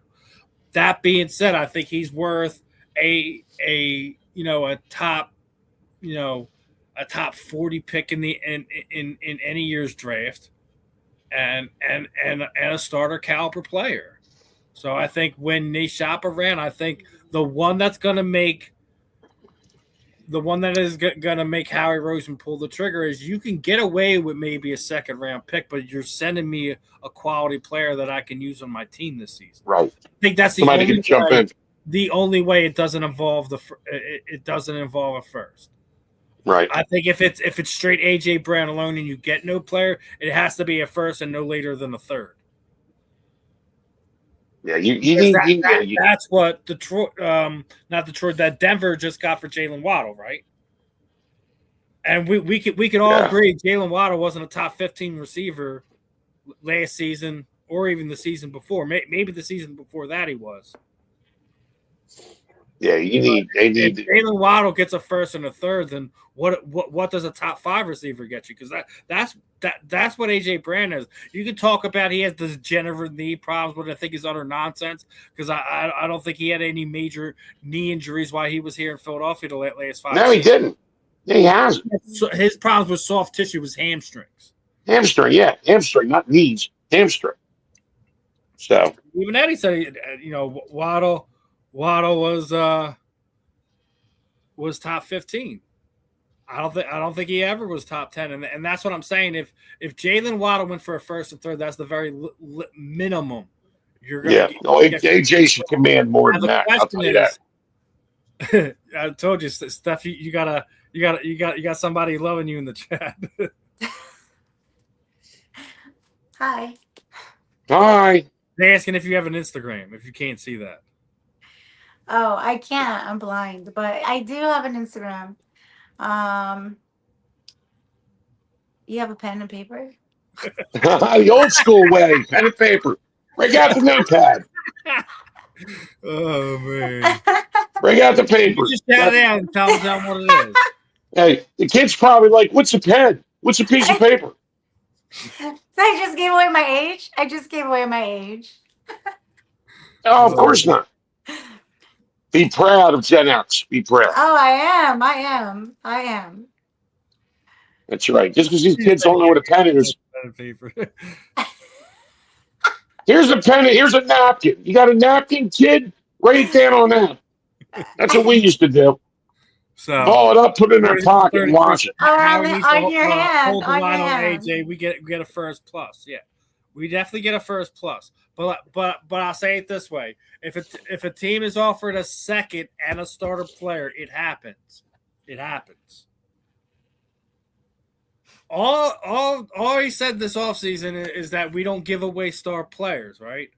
That being said, I think he's worth a top 40 pick in any year's draft. And a starter caliber player. So I think when they shop around, I think the one that is going to make Howie Roseman pull the trigger is you can get away with maybe a 2nd round pick, but you're sending me a quality player that I can use on my team this season.
Right.
I think that's the only way it doesn't involve a first.
Right.
I think if it's straight A.J. Brown alone and you get no player, it has to be a first and no later than a 3rd.
Yeah,
that's what that Denver just got for Jalen Waddle, right? And we could all agree Jalen Waddle wasn't a top 15 receiver last season or even the season before. Maybe the season before that he was.
Yeah, they need.
If Jalen Waddle gets a first and a third, then what does a top 5 receiver get you? Because that's what AJ Brown is. You can talk about he has this degenerative knee problems, but I think is utter nonsense because I don't think he had any major knee injuries while he was here in Philadelphia the last 5
No, he didn't. Yeah, he hasn't.
So his problems with soft tissue was hamstrings.
Hamstring, yeah, hamstring, not knees, hamstring. So
even Eddie said, Waddle was top 15. I don't think he ever was top 10, and that's what I'm saying. If Jalen Waddle went for a first and third, that's the very minimum. You're gonna
AJ should command more than that. I'll tell you that.
I told you, Steph. You got somebody loving you in the chat.
Hi.
Hi.
They're asking if you have an Instagram. If you can't see that.
Oh, I can't. I'm blind, but I do have an Instagram. You have a pen and paper?
The old school way, pen and paper. Break out the notepad.
Oh man!
Break out the paper.
You just shout it out and tell them what it is.
Hey, the kid's probably like, "What's a pen? What's a piece of paper?"
So I just gave away my age.
Oh, of course not. Be proud of Gen X. Be proud.
Oh, I am.
That's right. Just because these kids don't know what a pen is. Here's a pen. Here's a napkin. You got a napkin, kid? Write it down on that. That's what we used to do.
So
ball it up, put it in our pocket, and wash it.
On your hand.
Hold the line on AJ. We get a first plus. Yeah, we definitely get a first plus. But I'll say it this way: if a team is offered a second and a starter player, it happens. It happens. All he said this offseason is that we don't give away star players, right?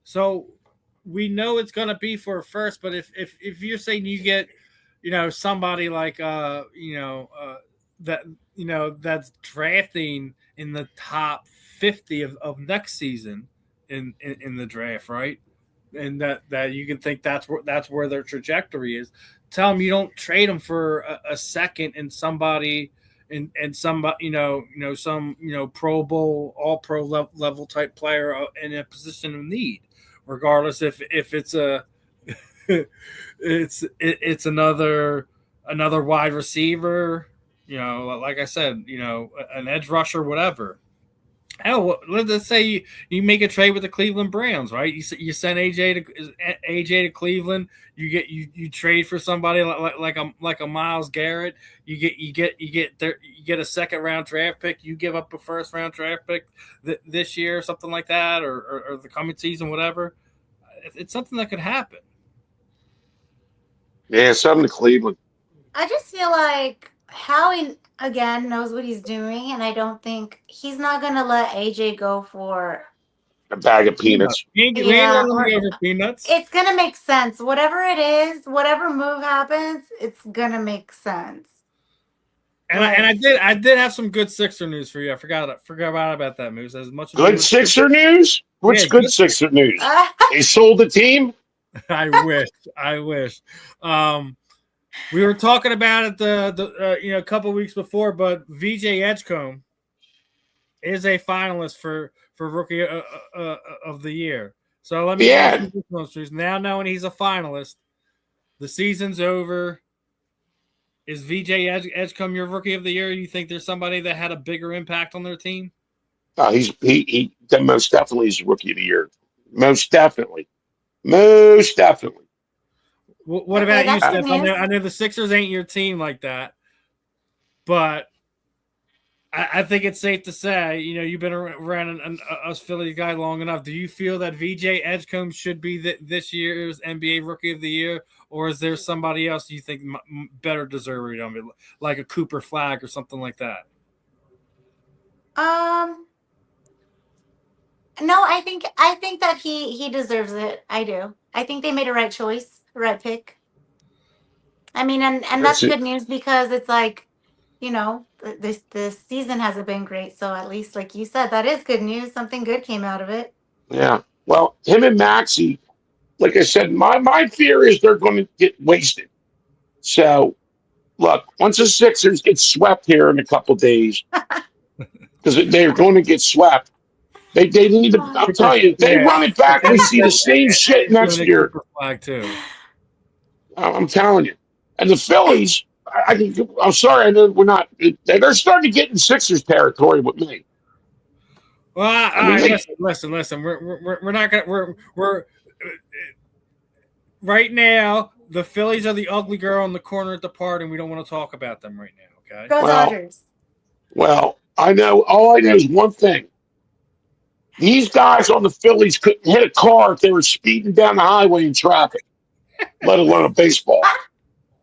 So we know it's going to be for a first, but if you're saying you get, somebody like that's drafting in the top 50 of next season in the draft, right? And that you can think that's where their trajectory is. Tell them you don't trade them for a second and somebody. And somebody, some Pro Bowl, All Pro level type player in a position of need, regardless if it's a it's another wide receiver, like I said, an edge rusher, whatever. Hell, let's say you make a trade with the Cleveland Browns, right? You send AJ to Cleveland. You trade for somebody like a Myles Garrett. You get a second round draft pick. You give up a first round draft pick this year, something like that, or the coming season, whatever. It's something that could happen.
Yeah, something to Cleveland.
I just feel like Howie again knows what he's doing, and I don't think he's not gonna let AJ go for
a bag of peanuts.
Peanuts.
It's gonna make sense. Whatever it is, whatever move happens, it's gonna make sense.
And I did have some good Sixer news for you. I forgot about that news. As much
good Sixer news. What's good Sixer news? They sold the team.
I wish. We were talking about it a couple weeks before, but VJ Edgecombe is a finalist for Rookie of the Year. So let me ask you, now knowing he's a finalist, the season's over. Is VJ Edgecombe your Rookie of the Year? You think there's somebody that had a bigger impact on their team?
He most definitely is Rookie of the Year. Most definitely.
What about you, Steph? I know the Sixers ain't your team like that, but I think it's safe to say, you've been around us Philly guy long enough. Do you feel that VJ Edgecombe should be this year's NBA Rookie of the Year, or is there somebody else you think better deserving of it, like a Cooper Flag or something like that?
No, I think that he deserves it. I do. I think they made a right choice, right pick. I mean, and that's good news because it's like, this season hasn't been great. So at least, like you said, that is good news. Something good came out of it.
Yeah. Well, him and Maxey like I said, my fear is they're going to get wasted. So, look, once the Sixers get swept here in a couple of days, because they're going to get swept, they need to. I'm telling you, if they run it back, we see the same shit next year.
Flag too.
I'm telling you. And the Phillies, I'm sorry, I know we're not. They're starting to get in Sixers territory with me.
Well, listen. We're not gonna. We're right now. The Phillies are the ugly girl in the corner at the party, and we don't want to talk about them right now. Okay.
Go Dodgers.
Well, I know. All I know is one thing. These guys on the Phillies couldn't hit a car if they were speeding down the highway in traffic, let alone a baseball.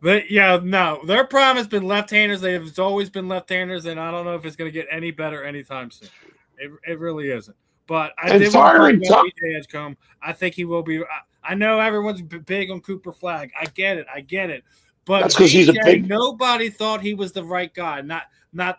But yeah, no, their problem has been left-handers. They've always been left-handers, and I don't know if it's going to get any better anytime soon. It really isn't. But I did want to talk about Edgecombe. I think he will be. I know everyone's big on Cooper Flag. I get it. But
that's because he's a big.
Nobody thought he was the right guy. Not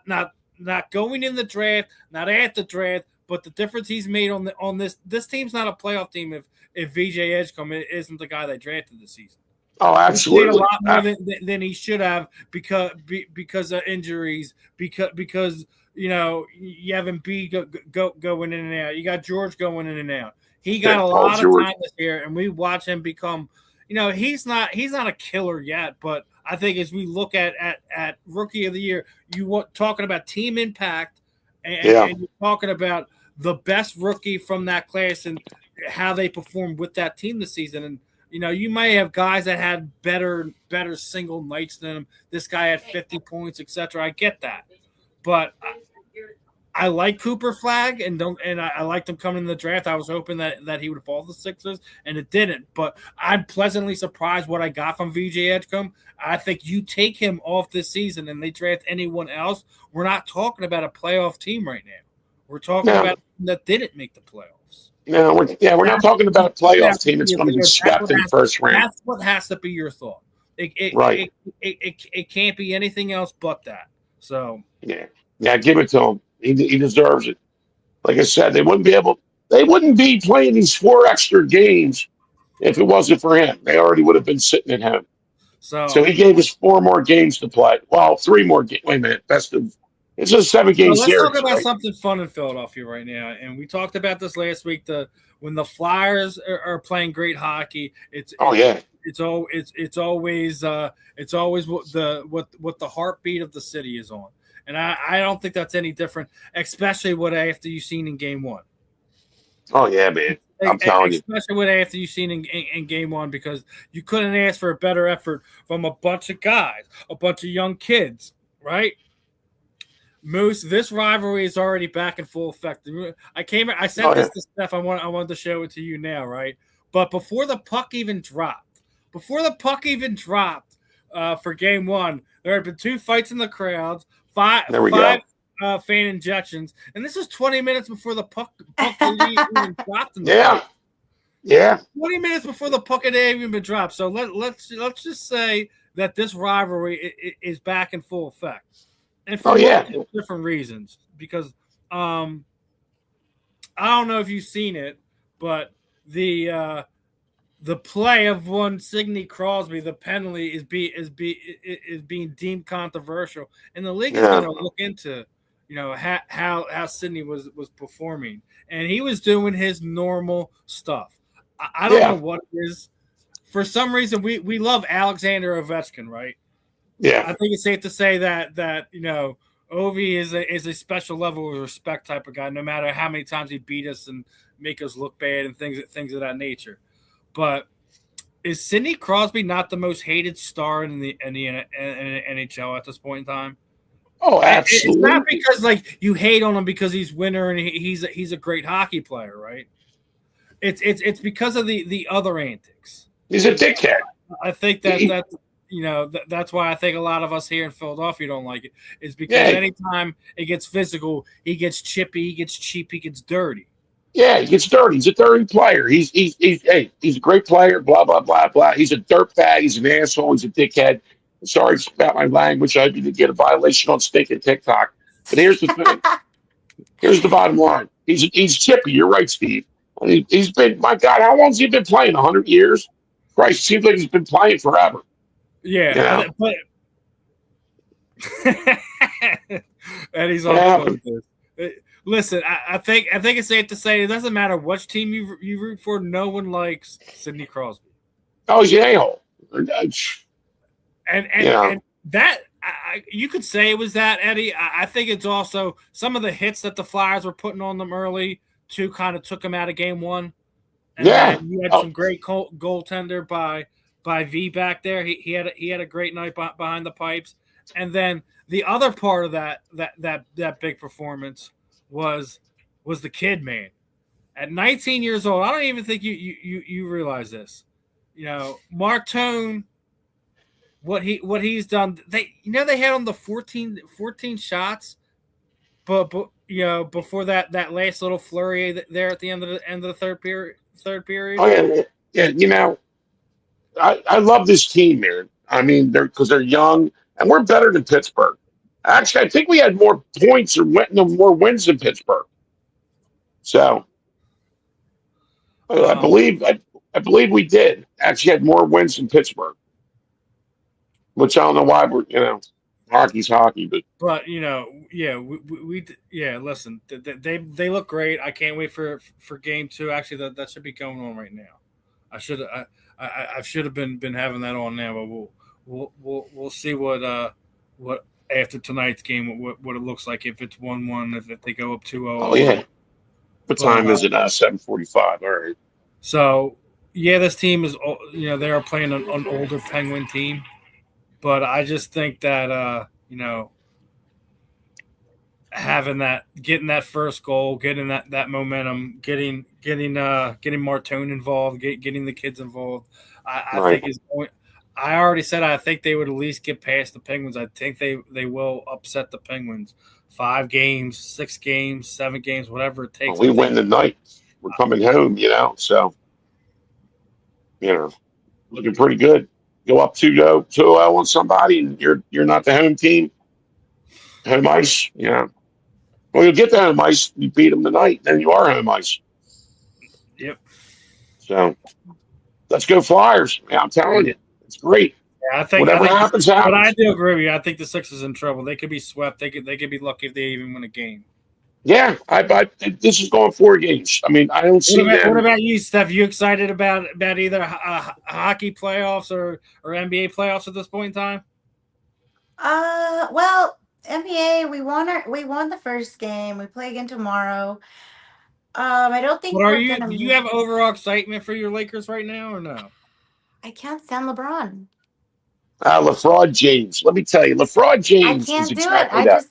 going in the draft, not at the draft. But the difference he's made on this team's not a playoff team if VJ Edgecombe isn't the guy they drafted this season.
Oh, absolutely.
He played a lot more than he should have because of injuries. Because you know you have Embiid going in and out. You got George going in and out. He got a lot of time this year, and we watch him become. You know, he's not a killer yet, but I think as we look at Rookie of the Year, talking about team impact, and you're talking about the best rookie from that class and how they performed with that team this season. And, you know, you may have guys that had better single nights than him. This guy had 50 points, etc. I get that. But I like Cooper Flag and I liked him coming in the draft. I was hoping that he would fall to the Sixers, and it didn't. But I'm pleasantly surprised what I got from VJ Edgecombe. I think you take him off this season and they draft anyone else, we're not talking about a playoff team right now. We're talking about a team that didn't make the playoffs.
No, we're not talking about a playoff team. It's going to be swept in the first round.
That's what has to be your thought. It can't be anything else but that. So
yeah, give it to him. He deserves it. Like I said, they wouldn't be playing these 4 extra games if it wasn't for him. They already would have been sitting at home. So he gave us 4 more games to play. Well, 3 more games. Wait a minute. It's a 7-game series.
Let's talk about something fun in Philadelphia right now. And we talked about this last week. When the Flyers are playing great hockey, it's always what the heartbeat of the city is on. And I don't think that's any different, especially after you've seen in Game 1.
Oh yeah, man! I'm telling you,
especially after you've seen in Game 1, because you couldn't ask for a better effort from a bunch of guys, a bunch of young kids, right? Moose, this rivalry is already back in full effect. I sent this to Steph. I wanted to show it to you now, right? But before the puck even dropped for Game 1, there had been 2 fights in the crowds, 5 fan injections, and this is 20 minutes before the puck even dropped in the crowd.
Yeah.
20 minutes before the puck had even been dropped. So let's just say that this rivalry is back in full effect. And for different reasons, because I don't know if you've seen it, but the play of one Sidney Crosby, the penalty is being deemed controversial, and the league is going to look into, you know, how Sidney was performing, and he was doing his normal stuff. I don't know what it is. For some reason, we love Alexander Ovechkin, right?
Yeah,
I think it's safe to say that you know, Ovi is a special level of respect type of guy. No matter how many times he beat us and make us look bad and things of that nature. But is Sidney Crosby not the most hated star in the NHL at this point in time?
Oh, absolutely.
It's not because like you hate on him because he's winner and he's a great hockey player, right? It's because of the other antics.
He's a dickhead.
I think that you know, that's why I think a lot of us here in Philadelphia don't like it. Is because anytime it gets physical, he gets chippy, he gets cheap, he gets dirty.
Yeah, he gets dirty. He's a dirty player. He's a great player. Blah blah blah blah. He's a dirtbag. He's an asshole. He's a dickhead. Sorry about my language. I didn't get a violation on stinking TikTok. But here's the thing. Here's the bottom line. He's chippy. You're right, Steve. He's been, my God, how long's he been playing? 100 years? Christ, seems like he's been playing forever.
Yeah, but and he's on point with this. Listen, I think it's safe to say it doesn't matter which team you root for. No one likes Sidney Crosby.
Oh, he's an a-hole.
And that you could say it was that, Eddie. I think it's also some of the hits that the Flyers were putting on them early too kind of took them out of game one. And then you had some great goaltender by V back there. He had a great night behind the pipes. And then the other part of that big performance was the kid, man. At 19 years old, I don't even think you realize this. Martone, what he's done. They had him the 14 shots, but before that last little flurry there at the end of the third period.
Oh yeah. I love this team, man. I mean, they're young and we're better than Pittsburgh. Actually, I think we had more points or more wins than Pittsburgh. So I believe we did actually had more wins than Pittsburgh. Which I don't know why hockey's hockey, but listen, they look great. I can't wait for game 2. Actually, that should be going on right now. I should have been having that on now, but we'll see what after tonight's game what it looks like if it's 1-1 if they go up 2-0. Oh yeah. What time is it now? 7:45. All right.
So this team is they are playing an older Penguin team. But I just think that having getting that first goal, getting that momentum, getting Martone involved, getting the kids involved, I think is going. I already said I think they would at least get past the Penguins. I think they will upset the Penguins. 5 games, 6 games, 7 games, whatever it takes.
Well, we win tonight. We're coming home, so looking pretty good. Go up 2-0 on somebody, and you're not the home team. Home ice, Well, you'll get the home ice. You beat them tonight, then you are home ice.
Yep.
So let's go Flyers. Yeah, I'm telling you, it's great.
Yeah, I think
whatever happens.
But I do agree with you. I think the Sixers in trouble. They could be swept. They could be lucky if they even win a game.
Yeah, this is going 4 games. I mean, I don't see that.
What about you, Steph? You excited about either hockey playoffs or NBA playoffs at this point in time?
Well, NBA, we won the first game. We play again tomorrow. I don't think.
Do you have overall excitement for your Lakers right now, or no?
I can't stand LeBron.
LeBron James. Let me tell you, LeBron James.
I can't
is
do
exactly
it.
that.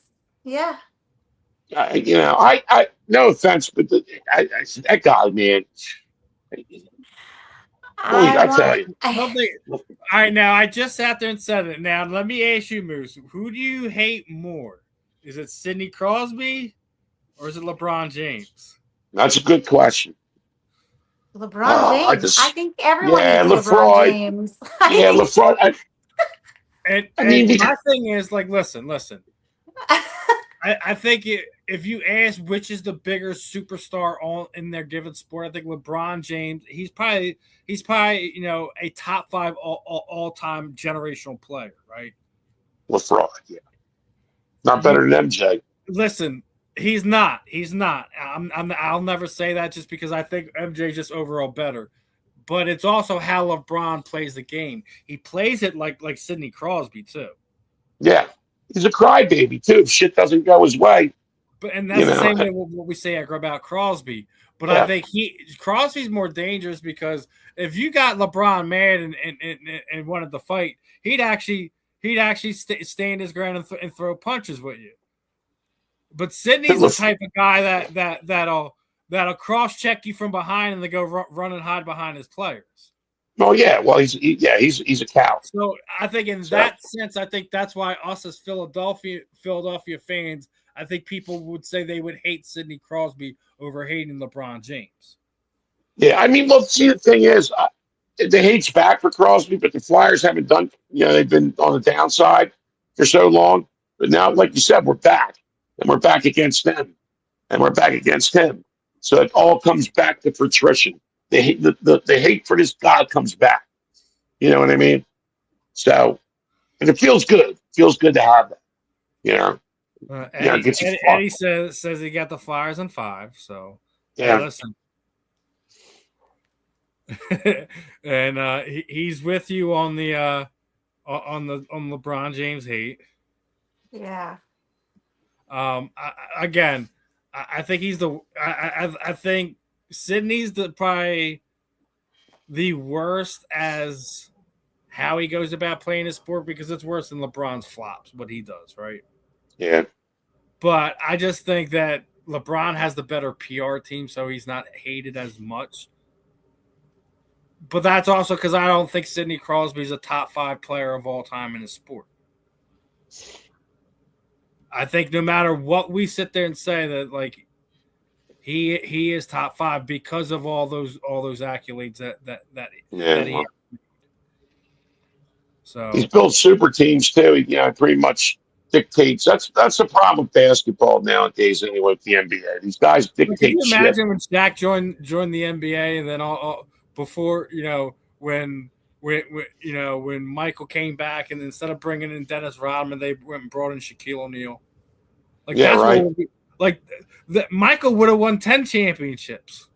I
no offense, but that guy, man. I tell you.
All right, now I just sat there and said it. Now let me ask you, Moose, who do you hate more? Is it Sidney Crosby or is it LeBron James?
That's a good question.
LeBron James. I think everyone hates LeBron James.
LeBron.
My thing is listen. I think if you ask which is the bigger superstar in their given sport, I think LeBron James. He's probably a top 5 all time generational player, right?
LeBron, yeah, not better than MJ.
Listen, he's not. I'll never say that just because I think MJ is just overall better. But it's also how LeBron plays the game. He plays it like Sidney Crosby too.
Yeah. He's a crybaby too. If shit doesn't go his way,
and that's the same way what we say about Crosby. But I think Crosby's more dangerous because if you got LeBron mad and wanted to fight, he'd actually stand his ground and throw punches with you. But Sidney's the type of guy that'll cross check you from behind and then go run and hide behind his players.
Oh yeah, well he's a cow.
So I think in that sense, I think that's why us as Philadelphia fans, I think people would say they would hate Sidney Crosby over hating LeBron James.
Yeah, I mean, look, see the thing is, the hate's back for Crosby, but the Flyers haven't done. They've been on the downside for so long, but now, like you said, we're back, and we're back against them, and we're back against him. So it all comes back to patrician. The hate for this god comes back. You know what I mean? So, and it feels good. It feels good to have that. You know?
Eddie,
It gets you
Eddie says he got the Flyers in 5. So,
yeah.
Hey, listen. And he's with you on the on LeBron James hate.
Yeah.
I think he's the. I think Sydney's probably the worst as how he goes about playing his sport, because it's worse than LeBron's flops, what he does, right?
Yeah.
But I just think that LeBron has the better PR team, so he's not hated as much. But that's also because I don't think Sidney Crosby's a top 5 player of all time in his sport. I think no matter what we sit there and say, that like he is top 5 because of all those accolades that he. So
he's built super teams too. He, pretty much dictates. That's the problem with basketball nowadays. Anyway, with the NBA, these guys dictate.
Can you imagine
shit.
when Shaq joined the NBA, and then all before when Michael came back, and instead of bringing in Dennis Rodman, they went and brought in Shaquille O'Neal. Like,
yeah, right.
Michael would have won 10 championships.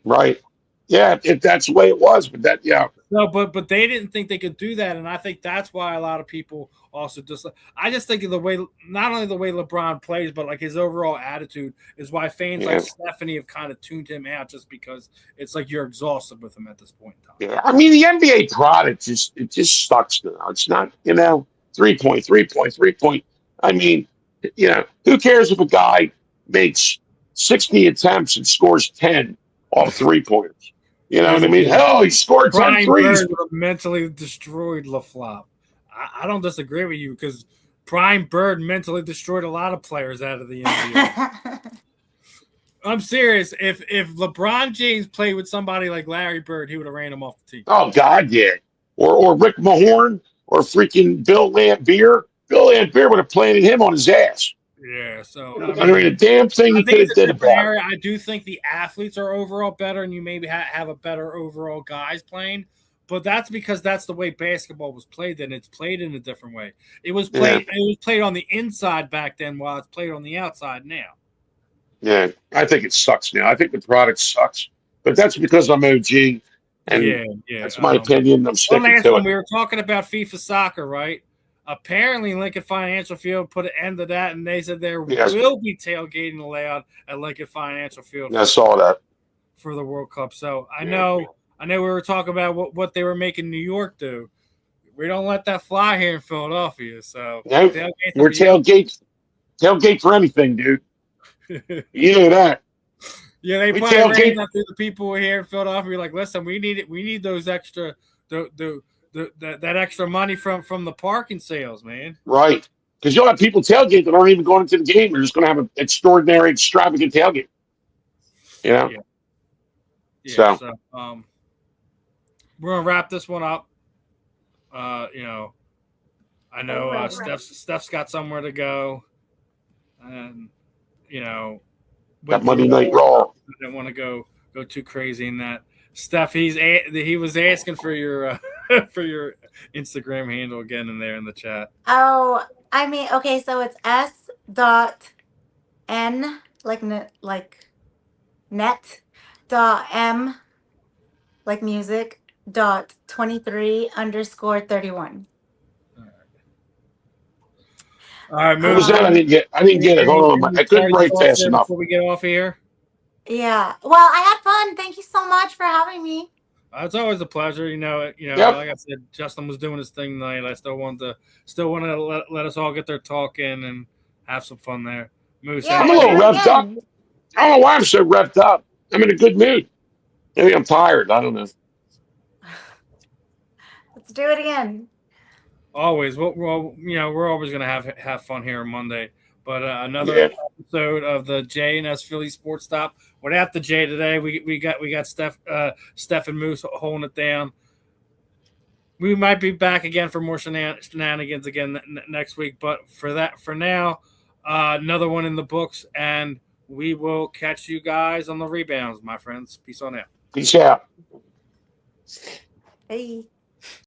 Right. Yeah, if that's the way it was, but that, yeah.
No, but they didn't think they could do that, and I think that's why a lot of people also I just think of the way, not only the way LeBron plays, but like his overall attitude is why fans like Stephanie have kind of tuned him out, just because it's like you're exhausted with him at this point in time.
Yeah, I mean the NBA product just sucks now. It's not 3-point. I mean, who cares if a guy makes 60 attempts and scores 10 off 3-pointers? You know what I mean? Hell, he scored 10 threes.
Bird would have mentally destroyed LaFleur. I don't disagree with you, because Prime Bird mentally destroyed a lot of players out of the NBA. I'm serious. If LeBron James played with somebody like Larry Bird, he would have ran him off the team.
Oh, God, yeah. Or Rick Mahorn or freaking Bill Laimbeer. Bill Laimbeer would have planted him on his ass.
Yeah, so
I mean a damn thing he could have did about it.
I do think the athletes are overall better, and you maybe have a better overall guys playing, but that's because that's the way basketball was played then. It's played in a different way. It was played on the inside back then, while it's played on the outside now.
Yeah, I think it sucks now. I think the product sucks, but that's because I'm OG, and that's my opinion. I'm sticking to it.
We were talking about FIFA soccer, right? Apparently, Lincoln Financial Field put an end to that, and they said there will be tailgating allowed at Lincoln Financial Field.
I saw that
for the World Cup. So I know we were talking about what they were making New York do. We don't let that fly here in Philadelphia. So
we're tailgate for anything, dude. You know that.
Yeah, they probably ran that through the people here in Philadelphia. Like, listen, we need those extra that extra money from the parking sales, man.
Right. Because you'll have people tailgate that aren't even going into the game. They're just going to have an extraordinary, extravagant tailgate. Yeah.
So we're going to wrap this one up. I know Steph's got somewhere to go. And,
that Monday Night Raw.
I didn't want to go too crazy in that. Steph, he was asking for your for your Instagram handle again in there in the chat.
Oh, I mean, okay, so it's s.n like net.m like music .23_31.
All right,
what was that? I didn't get it. Hold on, I couldn't write fast enough.
Before we get off here.
Yeah. Well, I had fun. Thank you so much for having me.
It's always a pleasure. Like I said, Justin was doing his thing tonight. I still want to let us all get their talk in and have some fun there. Moose,
I'm a little revved up. I don't know why I'm so revved up. I'm in a good mood. Maybe I'm tired. I don't know.
Let's do it again.
Always. Well, we're always going to have fun here on Monday. But another episode of the J&S Philly Sports Stop. Without the J today, we got Steph and Moose holding it down. We might be back again for more shenanigans again next week. But for now, another one in the books, and we will catch you guys on the rebounds, my friends. Peace on out.
Peace out.
Hey.